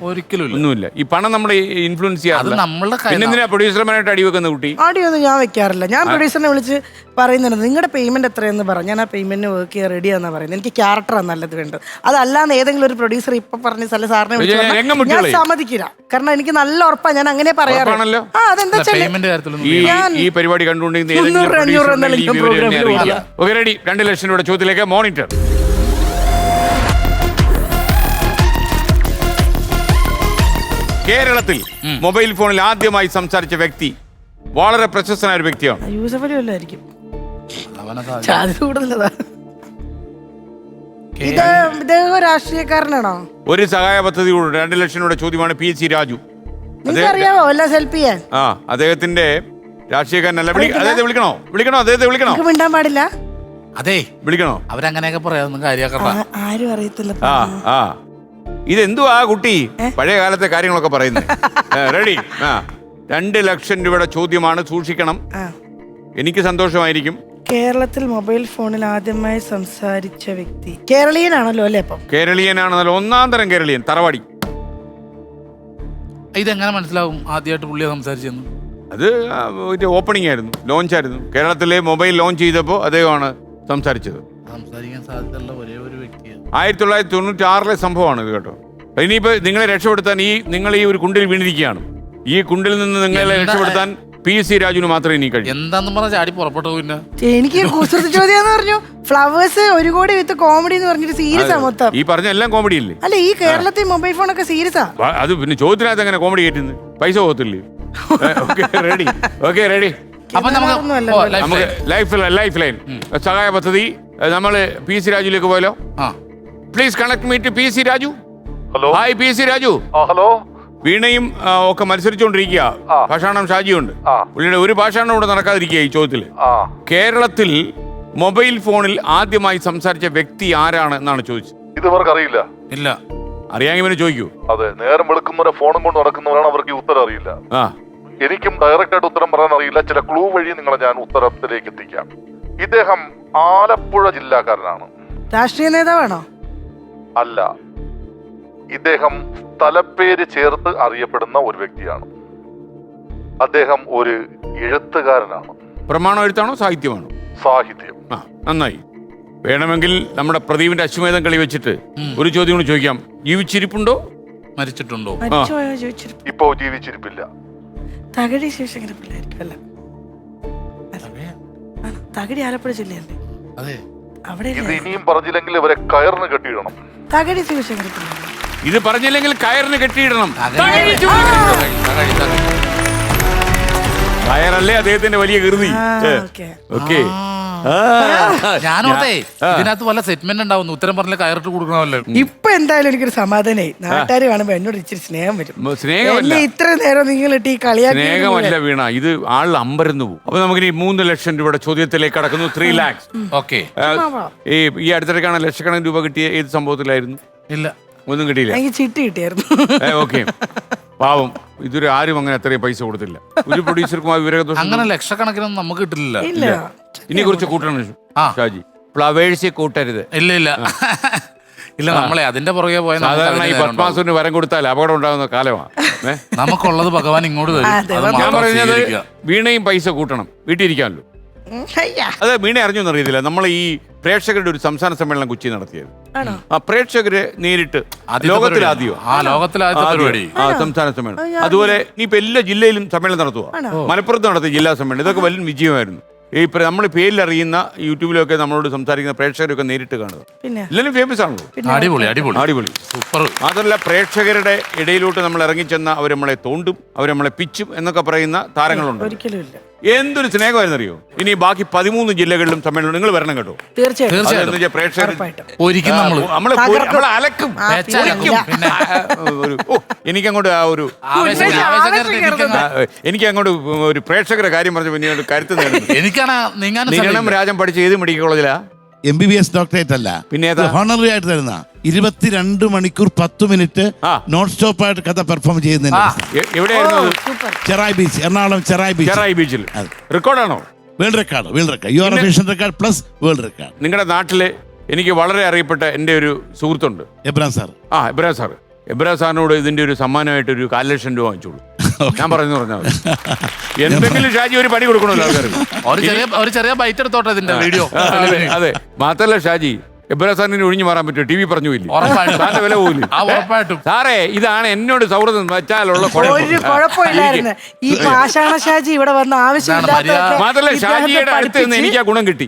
ഒരിക്കലും ഒന്നുമില്ല. ഈ പണം നമ്മളെ ഇൻഫ്ലുവൻസ് ചെയ്യാറില്ല. പിന്നെ പ്രൊഡ്യൂസർമാരായിട്ട് അടിവെക്കുന്ന കുട്ടി അടിയൊന്നും ഞാൻ വെക്കാറില്ല. ഞാൻ പ്രൊഡ്യൂസറിനെ വിളിച്ച് പറയുന്നുണ്ട് നിങ്ങളുടെ പേയ്മെന്റ് എത്രയെന്ന് പറ, ഞാൻ ആ പേയ്മെന്റിന് വർക്ക് ചെയ്യാൻ റെഡിയാന്നാ പറയുന്നത്. എനിക്ക് ക്യാരക്ടറാണ് നല്ലത് വേണ്ടത്. അതല്ലാന്ന് ഏതെങ്കിലും ഒരു പ്രൊഡ്യൂസർ ഇപ്പൊ പറഞ്ഞ സാറിനെ ഞാൻ സമ്മതിക്കില്ല. കാരണം എനിക്ക് നല്ല ഉറപ്പാ, ഞാൻ അങ്ങനെ പറയാറുള്ളൂ. ഈ പരിപാടി കണ്ടുകൊണ്ടിരിക്കുന്ന 2 ലക്ഷം രൂപയുടെ ചോദ്യത്തിലേക്ക് മോണിറ്റർ. കേരളത്തിൽ മൊബൈൽ ഫോണിൽ ആദ്യമായി സംസാരിച്ച വ്യക്തി വളരെ പ്രശസ്തനായ ഒരു വ്യക്തിയാണ്. യൂസഫ് അലി വല്ലായിരിക്കും. രാഷ്ട്രീയക്കാരനാണോ? ഒരു സഹായ പദ്ധതി 2 ലക്ഷം രൂപയുടെ ചോദ്യമാണ്. PC രാജു. അറിയാമോ എല്ലാം ഹെൽപ്പ് ചെയ്യാൻ? അദ്ദേഹത്തിന്റെ രാഷ്ട്രീയക്കാരനല്ല. വിളിക്കണോ അദ്ദേഹത്തെ? മിണ്ടാൻ പാടില്ല. അതെ വിളിക്കണോ? അവരങ്ങനെയൊക്കെ പറയാതൊന്നും കാര്യമാക്കണ്ട. ആരും അറിയത്തില്ല. ഇതെന്തുവാ കുട്ടി പഴയ കാലത്തെ കാര്യങ്ങളൊക്കെ പറയുന്നത്? റെഡി? 2 ലക്ഷം രൂപയുടെ ചോദ്യമാണ്, സൂക്ഷിക്കണം. എനിക്ക് സന്തോഷമായിരിക്കും. കേരളത്തിൽ മൊബൈൽ ഫോണിൽ ആദ്യമായി സംസാരിച്ച വ്യക്തി കേരളീയനാണല്ലോ അല്ലേ? അപ്പം കേരളീയനാണല്ലോ, ഒന്നാം തരം കേരളീയൻ, തറവാടി. ഇതെങ്ങനെ മനസ്സിലാവും ആദ്യമായിട്ട് പുള്ളിയെ സംസാരിച്ചെന്ന്? അത് ഓപ്പണിംഗ് ആയിരുന്നു, ലോഞ്ചായിരുന്നു. കേരളത്തിലെ മൊബൈൽ ലോഞ്ച് ചെയ്തപ്പോൾ അദ്ദേഹമാണ് സംസാരിച്ചത്. സംസാരിക്കാൻ സാധ്യതയുള്ള ഒരേ ഒരു വ്യക്തിയാണ്. 1996 സംഭവമാണ് ഇത് കേട്ടോ. ഇനിയിപ്പോ നിങ്ങളെ രക്ഷപ്പെടുത്താൻ നിങ്ങൾ ഈ ഒരു കുണ്ടിൽ വീണിരിക്കുകയാണ്. ഈ കുണ്ടിൽ നിന്ന് നിങ്ങളെ രക്ഷപ്പെടുത്താൻ PC രാജുവിന് മാത്രമേ ഇനി കഴിയും. എന്താന്ന് പറഞ്ഞാൽ ചാടി പുറപ്പെട്ടു. പിന്നെ എനിക്ക് കുസൃതി ചോദ്യം പറഞ്ഞു. ഫ്ലവേഴ്സ് 1 കോടി വിത്ത് കോമഡി എന്ന് പറഞ്ഞിട്ട് സീരിയസ് ആ മൊത്തം. ഈ പറഞ്ഞ എല്ലാം കോമഡി അല്ലേ? അല്ല ഈ കേരളത്തിൽ മൊബൈൽ ഫോണൊക്കെ സീരിയസാ. അത് പിന്നെ ചോദ്യത്തിനകത്ത് എങ്ങനെ കോമഡി കയറ്റുന്നത്? പൈസ പോകത്തില്ലേ? റെഡി. അപ്പൊ നമുക്ക് ലൈഫ് ലൈൻ സഹായ പദ്ധതി നമ്മള് PC രാജുവിലേക്ക് പോയല്ലോ. Please connect me to PC Raju. Hello. Hi PC Raju. Hello. വീണയും ഒക്കെ മത്സരിച്ചുകൊണ്ടിരിക്കുക. ഭാഷാണം ഷാജിയുണ്ട്. പുള്ളിയുടെ ഒരു ഭാഷാണം ഇവിടെ നടക്കാതിരിക്കുക ഈ ചോദ്യത്തില്. കേരളത്തിൽ മൊബൈൽ ഫോണിൽ ആദ്യമായി സംസാരിച്ച വ്യക്തി ആരാണ് എന്നാണ് ചോദിച്ചത്. ഇവർക്ക് അറിയില്ല. ഇല്ല. അറിയാമെങ്കിൽ ചോദിക്കൂ. അതെ, നേരം വെളുക്കുന്നവരെ ഫോണും കൊണ്ട് നടക്കുന്നവരാണ്, അവർക്ക് ഈ ഉത്തരം അറിയില്ല. എനിക്കും ഡയറക്റ്റ് ആയിട്ട് ഉത്തരം പറയാൻ അറിയില്ല. ചില ക്ലൂ വഴി നിങ്ങളെ ഞാൻ ഉത്തരത്തിലേക്ക് എത്തിക്കാം. ഇദ്ദേഹം ആലപ്പുഴ ജില്ലക്കാരനാണ്. രാഷ്ട്രീയ നേതാവാണോ? അല്ല, ഇദ്ദേഹം സ്ഥലപ്പേര് ചേർത്ത് അറിയപ്പെടുന്ന ഒരു വ്യക്തിയാണ്. അദ്ദേഹം ഒരു എഴുത്തുകാരനാണ്. പ്രമാണം എഴുത്താണോ സാഹിത്യമാണോ? സാഹിത്യം. ആ, നന്നായി. വേണമെങ്കിൽ നമ്മുടെ പ്രദീപിന്റെ അശ്വമേധം കളി വെച്ചിട്ട് ഒരു ചോദ്യം കൂടി ചോദിക്കാം. ജീവിച്ചിരിപ്പുണ്ടോ മരിച്ചിട്ടുണ്ടോ? മരിച്ചുപോയോ ചോദിച്ചിരുന്നു. ഇപ്പോ ജീവിച്ചിരിപ്പില്ല. തകഴി ശിവശങ്കര പിള്ളേർക്കും അല്ല. തകഴി ആലപ്പുഴ ജില്ലയല്ലേ? അതെ. അവിടെ ഇത് ഇനിയും പറഞ്ഞില്ലെങ്കിൽ ഇവരെ കയറിന് കെട്ടിയിടണം. തകഴി ശിവശങ്കര പിള്ളേർ. ഇത് പറഞ്ഞില്ലെങ്കിൽ കയറിന് കെട്ടിയിടണം. കയറല്ലേ അദ്ദേഹത്തിന്റെ വലിയ കൃതി. ഓക്കെ. ഞാനോട്ടെ ഇതിനകത്ത് വല്ല സെറ്റ്മെന്റ് ഉണ്ടാവുന്നു. ഉത്തരം പറഞ്ഞ കയറിട്ട് കൊടുക്കണമല്ലോ. ഇപ്പൊ എന്തായാലും എനിക്കൊരു സമാധാനായി. നാട്ടുകാർ കാണുമ്പോ എന്നോട് ഇച്ചിരി സ്നേഹം വരും. സ്നേഹമല്ല, ഇത്ര നേരം നിങ്ങൾ ഈ കളിയാക്കി സ്നേഹമല്ല വീണ, ഇത് ആൾ അമ്പരന്നു പോകും. അപ്പൊ നമുക്ക് 3 ലക്ഷം രൂപയുടെ ചോദ്യത്തിലേക്ക് കടക്കുന്നു. 3 lakhs. ഓക്കെ. ഈ അടുത്തിടയ്ക്കാണ് ലക്ഷക്കണക്കിന് രൂപ കിട്ടിയ ഏത് സംഭവത്തിലായിരുന്നു? ഇല്ല, ഒന്നും കിട്ടിയില്ല. എനിക്ക് ചിട്ടി കിട്ടിയായിരുന്നു. ഓക്കെ. പാവം, ഇതൊരു ആരും അങ്ങനെ അത്രയും പൈസ കൊടുത്തില്ല. ഒരു പ്രൊഡ്യൂസർക്കും ആ വിവരദോഷം അങ്ങനെ ലക്ഷക്കണക്കിനൊന്നും നമുക്ക് കിട്ടില്ല. ഇല്ല. ഇനി കുറച്ച് കൂട്ടണം ഷാജി. ഫ്ലവേഴ്സ് കൂട്ടരുത്. ഇല്ല ഇല്ല ഇല്ല, നമ്മളെ അതിന്റെ പുറകെ പോയ സാധാരണ ഈ പത്മാസുരന് വരം കൊടുത്താൽ അപകടം ഉണ്ടാകുന്ന കാലമാണ്. നമുക്കുള്ളത് ഭഗവാൻ ഇങ്ങോട്ട് തരും. ഞാൻ പറഞ്ഞത് വീണയും പൈസ കൂട്ടണം, വീട്ടിലിരിക്കാമല്ലോ. അത് വീണ അറിഞ്ഞൊന്നും അറിയത്തില്ല. നമ്മൾ ഈ പ്രേക്ഷകരുടെ ഒരു സംസ്ഥാന സമ്മേളനം കൊച്ചി നടത്തിയത്. ആ പ്രേക്ഷകര് നേരിട്ട് ലോകത്തിലാദ്യം സംസ്ഥാന സമ്മേളനം. അതുപോലെ ഇനിയിപ്പോ എല്ലാ ജില്ലയിലും സമ്മേളനം നടത്തുക. മലപ്പുറത്ത് നടത്തിയ ജില്ലാ സമ്മേളനം, ഇതൊക്കെ വലിയ വിജയമായിരുന്നു. ഈ നമ്മൾ പേരിലറിയുന്ന യൂട്യൂബിലൊക്കെ നമ്മളോട് സംസാരിക്കുന്ന പ്രേക്ഷകരൊക്കെ നേരിട്ട് കാണുക. എല്ലാവരും ഫേമസ് ആണല്ലോ. അടിപൊളി അടിപൊളി അടിപൊളി സൂപ്പർ. മാത്രമല്ല പ്രേക്ഷകരുടെ ഇടയിലോട്ട് നമ്മൾ ഇറങ്ങിച്ചെന്ന അവർ നമ്മളെ തോണ്ടും, അവർ നമ്മളെ പിച്ചും എന്നൊക്കെ പറയുന്ന താരങ്ങളുണ്ട്. ഒരിക്കലും ഇല്ല. എന്തൊരു സ്നേഹമായിരുന്നു അറിയോ. ഇനി ബാക്കി 13 ജില്ലകളിലും സമ്മേളനം നിങ്ങൾ വരണം കേട്ടോ. തീർച്ചയായിട്ടും. പ്രേക്ഷകർ അലക്കും. എനിക്കങ്ങോട്ട് ആ ഒരു എനിക്കങ്ങോട്ട് ഒരു പ്രേക്ഷകരുടെ കാര്യം പറഞ്ഞ പിന്നീട് കരുത്ത് നേടുന്നു. രാജൻ പഠിച്ച ഏത് മെഡിക്കൽ കോളേജിലാ? MBBS ഡോക്ടറേറ്റ് അല്ല, പിന്നെ ഹോണററി ആയിട്ട് തരുന്ന 22 മണിക്കൂർ 10 മിനിറ്റ് നോൺ സ്റ്റോപ്പ് ആയിട്ട് കഥ പെർഫോം ചെയ്യുന്നുണ്ട്. എവിടെയായിരുന്നു? ചെറായി ബീച്ച്, എറണാകുളം ചെറായി ബീച്ചിൽ. റെക്കോർഡാണോ? World record. Your official record plus world record. നിങ്ങളുടെ നാട്ടിലെ എനിക്ക് വളരെ അറിയപ്പെട്ട എൻ്റെ ഒരു സുഹൃത്തുണ്ട്, എബ്രാം സാർ. എബ്രാം സാർ. എബ്രാം സാറിനോട് ഇതിന്റെ ഒരു സമ്മാനമായിട്ട് ഒരു 4 ലക്ഷം രൂപ വാങ്ങിച്ചോളൂ. ഞാൻ പറഞ്ഞു പറഞ്ഞാൽ എന്തെങ്കിലും ഷാജി ഒരു പണി കൊടുക്കണമല്ലോ ആൾക്കാർക്ക്. ഒരു ചെറിയ ബൈറ്റ് എടുത്തോട്ടെ ഇതിന്റെ വീഡിയോ. അതെ, മാത്രല്ല ഷാജി എബ്രാം സാറിന് ഒഴിഞ്ഞു മാറാൻ പറ്റുമോ? TV പറഞ്ഞു ഇല്ലേ, സാറിന്റെ വില പോലും. സാറേ ഇതാണ് എന്നോട് സൗഹൃദം വെച്ചാലുള്ള കുഴപ്പമില്ലായിരുന്നു. ഈ പാഷാണ ഷാജി ഇവിടെ വന്ന ആവശ്യമില്ല. മാത്രല്ല ഷാജിയുടെ അടുത്ത് നിന്ന് എനിക്ക് ആ ഗുണം കിട്ടി.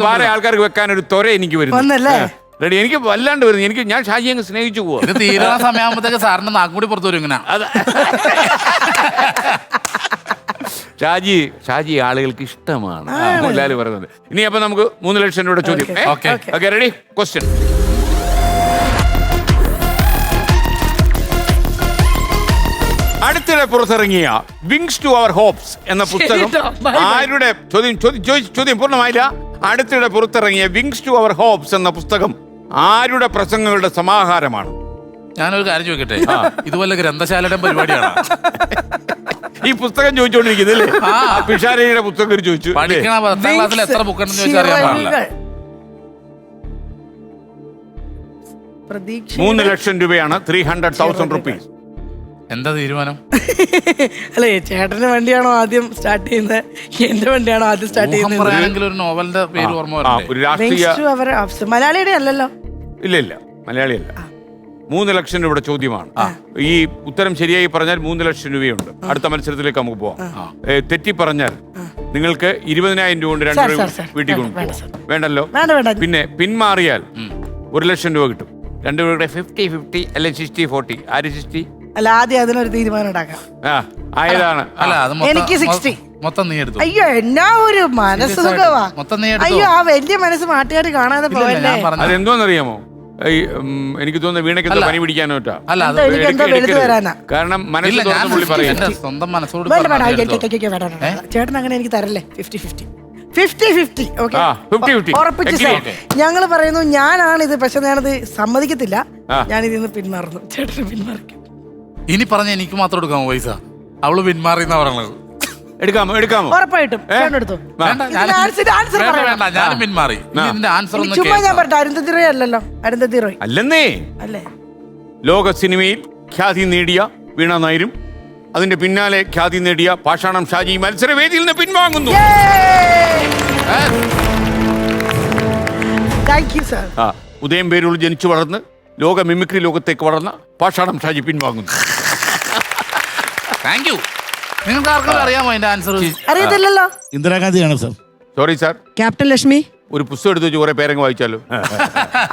വേറെ ആൾക്കാർക്ക് വെക്കാൻ ഒരു ത്വര എനിക്ക് വരുന്നു. റെഡി, എനിക്ക് വല്ലാണ്ട് വരുന്നു. ഞാൻ ഷാജി അങ്ങ് സ്നേഹിച്ചു പോവാ. തീരുന്ന സമയമാകുമ്പോഴത്തേക്ക് സാറിന്റെ നാക്കും കൂടി പുറത്തു വരും. ഇങ്ങനെ ഷാജി ആളുകൾക്ക് ഇഷ്ടമാണ് എല്ലാവരും പറയുന്നത്. ഇനി അപ്പൊ നമുക്ക് 3 ലക്ഷം രൂപയുടെ ചോദ്യം. Okay, ready? ക്വസ്റ്റ്യൻ. അടുത്തിടെ പുറത്തിറങ്ങിയ വിങ്സ് ടു അവർ ഹോപ്സ് എന്ന പുസ്തകം ആരുടെ? ചോദ്യം പൂർണ്ണമായില്ല. അടുത്തിടെ പുറത്തിറങ്ങിയ വിങ്സ് ടു അവർ ഹോപ്സ് എന്ന പുസ്തകം ആരുടെ പ്രസംഗങ്ങളുടെ സമാഹാരമാണ്? ഞാനൊരു കാര്യം ചോദിക്കട്ടെ, ഇതുപോലെ ഗ്രന്ഥശാലയുടെ പരിപാടിയാണ് ഈ പുസ്തകം ചോദിച്ചോണ്ടിരിക്കുന്നല്ലേ? പിഷാരയുടെ പുസ്തകം ചോദിച്ചു. 10ാം ക്ലാസ്സിൽ എത്ര ബുക്കുണ്ടെന്ന് ചോദിച്ചാൽ അറിയാൻ പാടില്ല. 3 ലക്ഷം രൂപയാണ്. 300,000 rupees. എന്താ തീരുമാനം? അല്ലേ, ചേട്ടന്റെ വണ്ടിയാണോ ആദ്യം സ്റ്റാർട്ട് ചെയ്യുന്നത്? എന്റെ വണ്ടിയാണോ ആദ്യം സ്റ്റാർട്ട് ചെയ്യുന്നത്? ഒരു നോവലിന്റെ പേര് ഓർമ്മ വരണ്ടേ? ഒരു രാഷ്ട്രീയ മലയാളിയുടെ അല്ലല്ലോ. ഇല്ല, മലയാളിയല്ല. 3 ലക്ഷം രൂപയുടെ ചോദ്യമാണ്. ഈ ഉത്തരം ശരിയായി പറഞ്ഞാൽ 3 ലക്ഷം രൂപയുണ്ട്. അടുത്ത മത്സരത്തിലേക്ക് നമുക്ക് പോവാം. തെറ്റി പറഞ്ഞാൽ നിങ്ങൾക്ക് 20,000 രൂപ കൊണ്ട് 2 രൂപ വീട്ടിൽ കൊണ്ടുപോകാം. വേണ്ടല്ലോ. പിന്നെ പിന്മാറിയാൽ 1 ലക്ഷം രൂപ കിട്ടും. 2 രൂപയുടെ 50-50 അല്ലെങ്കിൽ 60-40. ആര് 60? അല്ല, ആദ്യം അതിനൊരു തീരുമാനം ഉണ്ടാക്കാം. ആയതാണ്. എനിക്ക് 60. മൊത്തം നീ എടുത്തു. അയ്യോ, എന്നാ ഒരു മനസ്സ് സുഖവാ. അയ്യോ, ആ വലിയ മനസ്സ് നാട്ടുകാർ കാണാതെ പോയല്ലേ. അതെന്തോന്നറിയാമോ? എനിക്ക് തോന്നുന്നു വീണയ്ക്ക് പനി പിടിക്കാനോട്ടാ. കാരണം സ്വന്തം മനസ്സോട് ചേട്ടൻ അങ്ങനെ എനിക്ക് തരല്ലേ. 50-50. ഉറപ്പിച്ചു സാർ. ഞങ്ങൾ പറയുന്നു ഞാനാണിത്, പക്ഷെ ഞാനത് സമ്മതിക്കത്തില്ല. ഞാനിതിന്ന് പിന്മാറുന്നു. ചേട്ടന് പിന്മാറിക്കും. ഇനി പറഞ്ഞ എനിക്ക് മാത്രം എടുക്കാമോ പൈസ? അവള് പിന്മാറിയെന്നാ പറയണത്. എടുക്കാമോ എടുക്കാമോ? ഉറപ്പായിട്ടും ചേട്ടൻ എടുത്തോ. വേണ്ട, ഇതിന്റെ ആൻസർ വേണ്ട, പറയണം. വേണ്ട, ഞാനും പിന്മാറി. ഇനി ഇതിന്റെ ആൻസർ ഒന്ന് ചുമ്മാ ഞാൻ കേൾക്കാം. പറട്ടെ, അരുന്ധതി റോയ് അല്ലല്ലോ. അരുന്ധതി റോയ് അല്ലെന്നേ, അല്ലേ? ലോക സിനിമയിൽ ഖ്യാതി നേടിയ വീണ നായരും അതിന്റെ പിന്നാലെ ഖ്യാതി നേടിയ പാഷാണം ഷാജി മത്സരവേദിയിൽ നിന്ന് പിൻവാങ്ങുന്നു. Thank you sir. ആ, ഉദയം പേരൂർ ജനിച്ചു വളർന്ന് ലോക മിമിക്രി ലോകത്തേക്ക് വളർന്ന പാഷാണം ഷാജി പിൻവാങ്ങുന്നു. Thank you. നിങ്ങൾക്ക് ആർക്കും അറിയാമോ അതിന്റെ ആൻസർ? അറിയത്തില്ലല്ലോ. ഇന്ദിരാഗാന്ധിയാണ് sir. Sorry sir, captain Lakshmi. ഒരു പുസ്തകം എടുത്ത് വെച്ച് കുറെ പേരങ്ങ് വായിച്ചാലോ?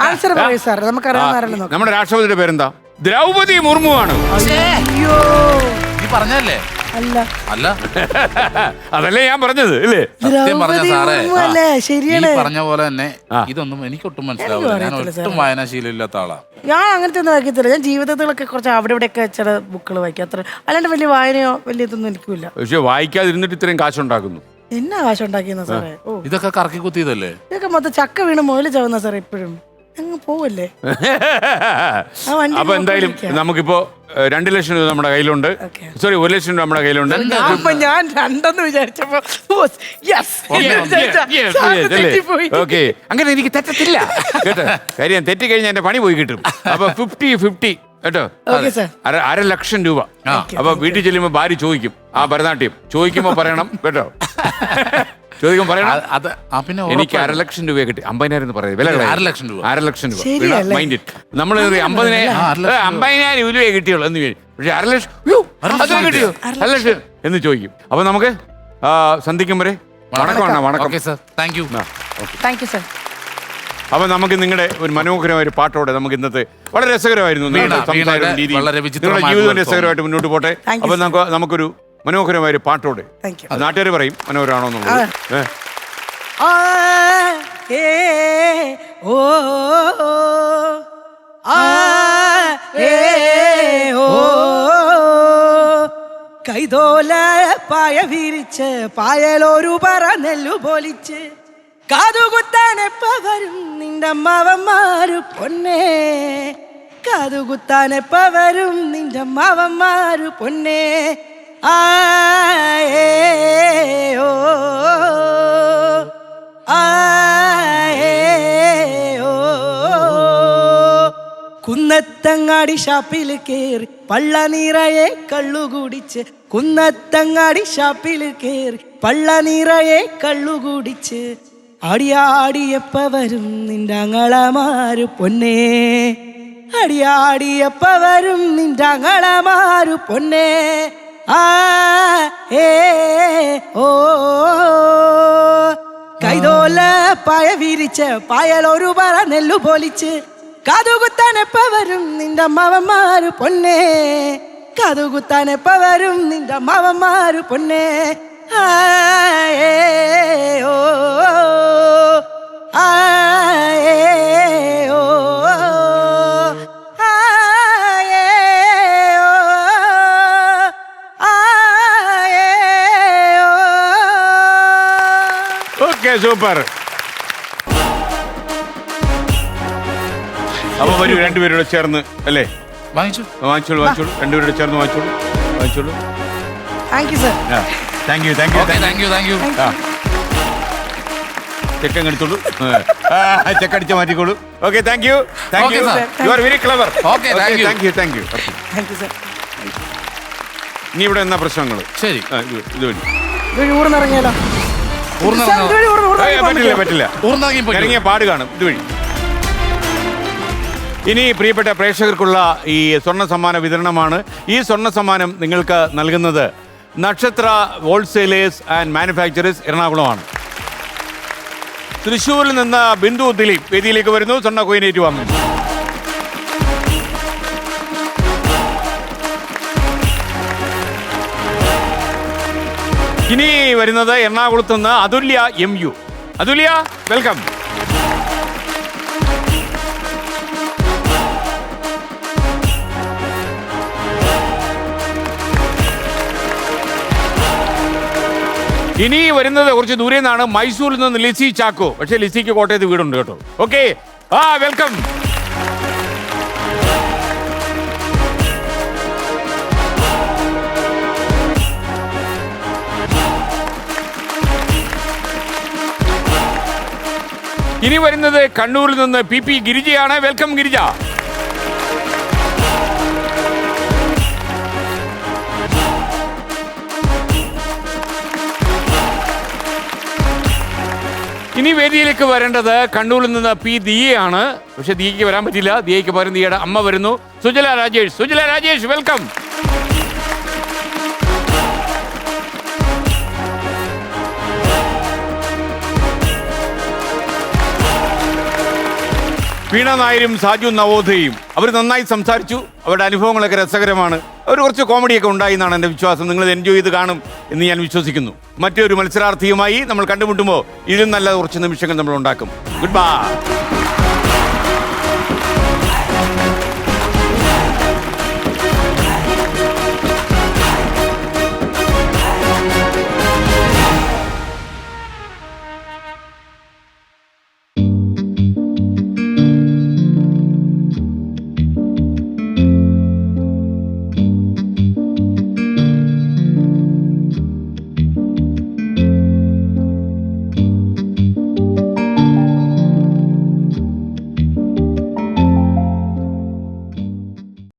ആൻസർ പറയൂ സാർ, നമുക്കറിയാവുന്ന നോക്കാം. നമ്മുടെ രാഷ്ട്രപതിയുടെ പേരെന്താ? ദ്രൗപതി മുർമു ആണ്. അയ്യോ, നീ പറഞ്ഞല്ലേ? അല്ല. അല്ല, അതല്ലേ ഞാൻ പറഞ്ഞത് അല്ലേ? സത്യം പറഞ്ഞ സാറേ, അല്ലേ? നീ ശരിയാണ്. പറഞ്ഞ പോലെ തന്നെ ഇതൊന്നും എനിക്കൊട്ടും മനസ്സിലാവില്ല. ഞാൻ ഒട്ടും വായനാശീലം ഇല്ലാത്ത ആളാ. ഞാൻ അങ്ങനത്തെ ഒന്നും വായിക്കത്തില്ല. ഞാൻ ജീവിതത്തിലൊക്കെ കുറച്ച് അവിടെ ഇവിടെയൊക്കെ ചില ബുക്കുകൾ വായിക്കും, അത്ര. അല്ലാണ്ട് വലിയ വായനയോ വലിയ ഇതൊന്നും എനിക്കില്ല. പക്ഷെ വായിക്കാതിരുന്നിട്ട് ഇത്രയും കാശുണ്ടാക്കുന്നു. എന്നാ കാശ് ഉണ്ടാക്കിയെന്ന സാറേ? ഓ, ഇതൊക്കെ കറക്കി കുത്തിയതല്ലേ? ഇതൊക്കെ മൊത്തം ചക്ക വീണ് മുതല് ചാവുന്ന സാറേ. ഇപ്പോഴും അങ്ങ് പോവല്ലേ? അപ്പൊ എന്തായാലും നമുക്കിപ്പോ 2 ലക്ഷം രൂപ നമ്മുടെ കയ്യിലുണ്ട്. Okay. സോറി, 1 ലക്ഷം രൂപ നമ്മുടെ കയ്യിലുണ്ട്. അപ്പൊ ഞാൻ 2 വിചാരിച്ചപ്പോ ഓക്കെ, അങ്ങനെ എനിക്ക് തെറ്റത്തില്ല കേട്ടോ. കാര്യം തെറ്റി കഴിഞ്ഞാൽ എന്റെ പണി പോയി കിട്ടും. അപ്പൊ 50-50 കേട്ടോ. Okay, sir. 1.5 ലക്ഷം രൂപ. അപ്പൊ വീട്ടിൽ ചെല്ലുമ്പോ ഭാര്യ ചോദിക്കും, ആ ഭരതനാട്യം ചോദിക്കുമ്പോ പറയണം കേട്ടോ. ചോദിക്കുമ്പോ പറയണം. അത് പിന്നെ എനിക്ക് 1.5 ലക്ഷം രൂപ കിട്ടി. 50,000 എന്ന് പറയുന്നത് വില 1.5 ലക്ഷം രൂപ. 1.5 ലക്ഷം രൂപ. ശരിയല്ലേ? Mind it. നമ്മൾ 50,000 രൂപയെ കിട്ടിയുള്ളൂ എന്ന് വിചാരിക്കും. പക്ഷെ 1.5 ലക്ഷം, അത്രേ കിട്ടിയോ? 1.5 ലക്ഷം എന്ന് ചോദിക്കും. അപ്പൊ നമുക്ക് സന്ധിക്കും വരെ വണക്കമാണ്. വണക്കം. Okay sir, thank you. Thank you sir. അപ്പൊ നമുക്ക് നിങ്ങളുടെ ഒരു മനോഹരമായ ഒരു പാട്ടോടെ നമുക്ക് ഇന്നത്തെ വളരെ രസകരമായിരുന്നു നിങ്ങളുടെ സംസാരം രീതി. വളരെ നിങ്ങളുടെ വിചിത്രമായ ജീവിതം രസകരമായിട്ട് മുന്നോട്ട് പോട്ടെ. Thank you, അപ്പൊ നമുക്കൊരു മനോഹരമായ ഒരു പാട്ടോടെ. Thank you. നാട്ടുകാർ പറയും മനോഹരമാണോ എന്നുള്ളത്. ആ, ഏ, ഓ, ആ, ഏ, ഓ, കൈതോല പായ വിരിച്ച് പായലൊരു പറ നെല്ലു പൊലിച്ച് കാതുകുത്താനെപ്പ വരും നിന്റെ അമ്മാവന്മാരു പൊന്നേ. കാതുകുത്താനെപ്പ വരും നിന്റെ അമ്മാവന്മാരു പൊന്നേ. ആ, ഏ, ഓ, ആ, ഏ, ഓ. കുന്നത്തങ്ങാടി ഷാപ്പിൽ കേറി പള്ള നിറയെ കള്ളു കുടിച്ച്. കുന്നത്തങ്ങാടി ഷാപ്പിൽ കേറി പള്ള നിറയെ കള്ളു കുടിച്ച്. അടിയാടിയപ്പ വരും നിന്റെ അങ്ങളമാരു പൊന്നേ. അടിയാടിയപ്പ വരും നിന്റെ അങ്ങളമാരു പൊന്നേ. ആ, ഏ, ഓ, കൈതോല പായ വിരിച്ച് പായലൊരു പറ നെല്ലു പൊലിച്ച് കാതുകുത്താനെപ്പ വരും നിന്റെ അമ്മാവന്മാരു പൊന്നേ. കാതുകുത്താനെപ്പ വരും നിന്റെ അമ്മാവന്മാരു പൊന്നേ. ആ, ഏ, ഓ, ആ, ഏ, ഓ, ആ, ഏ, ഓ, ആ, ഏ, ഓ. Okay, super. അപ്പൊ വരൂ, രണ്ടുപേരോട് ചേർന്ന് അല്ലേ? വാങ്ങിച്ചോളൂ. രണ്ടുപേരോട് ചേർന്ന് വാങ്ങിച്ചോളൂ. Thank you sir. Thank you. ചെക്കൻ എടുത്തോളൂ. ചെക്കടിച്ച് മാറ്റിക്കോളൂ. Okay, thank you. You are very clever. Thank you. Thank you sir. ഇനി ഇവിടെ എന്നാ പ്രശ്നങ്ങൾ? ശരി, ഇതുവഴി ഊർന്നിറങ്ങിയാലോ? പറ്റില്ല. ഇറങ്ങിയ പാട് കാണും ഇതുവഴി. ഇനി പ്രിയപ്പെട്ട പ്രേക്ഷകർക്കുള്ള ഈ സ്വർണ്ണ സമ്മാന വിതരണമാണ്. ഈ സ്വർണ്ണ സമ്മാനം നിങ്ങൾക്ക് നൽകുന്നത് നക്ഷത്ര ഹോൾസെയിലേഴ്സ് ആൻഡ് മാനുഫാക്ചറേഴ്സ് എറണാകുളമാണ്. തൃശ്ശൂരിൽ നിന്ന് ബിന്ദു ദിലീപ് വേദിയിലേക്ക് വരുന്നു. സ്വർണ്ണ കോയിനേറ്റ് വാങ്ങുന്നു. ഇനി വരുന്നത് എറണാകുളത്ത് നിന്ന് അതുല്യ MU. അതുല്യ, വെൽക്കം. ഇനി വരുന്നത് കുറച്ച് ദൂരെ നിന്നാണ്, മൈസൂരിൽ നിന്ന് ലിസി ചാക്കോ. പക്ഷേ ലിസിക്ക് കോട്ടയത്ത് വീടുണ്ട് കേട്ടോ. Okay, welcome. ഇനി വരുന്നത് കണ്ണൂരിൽ നിന്ന് PP ഗിരിജയാണ്. വെൽക്കം ഗിരിജ. ഇനി വേദിയിലേക്ക് വരേണ്ടത് കണ്ണൂരിൽ നിന്ന് P ദിയയാണ്. പക്ഷെ ദിയയ്ക്ക് വരാൻ പറ്റില്ല. ദിയയ്ക്ക് പകരം ദിയയുടെ അമ്മ വരുന്നു, സുജല രാജേഷ്. സുജല രാജേഷ്, വെൽക്കം. വീണ നായരും സാജു നവോദയും അവർ നന്നായി സംസാരിച്ചു. അവരുടെ അനുഭവങ്ങളൊക്കെ രസകരമാണ്. അവർ കുറച്ച് കോമഡിയൊക്കെ ഉണ്ടായി എന്നാണ് എൻ്റെ വിശ്വാസം. നിങ്ങൾ എൻജോയ് ചെയ്ത് കാണും എന്ന് ഞാൻ വിശ്വസിക്കുന്നു. മറ്റൊരു മത്സരാർത്ഥിയുമായി നമ്മൾ കണ്ടുമുട്ടുമ്പോൾ ഇതിലും നല്ല കുറച്ച് നിമിഷങ്ങൾ നമ്മൾ ഉണ്ടാക്കും. Good bye.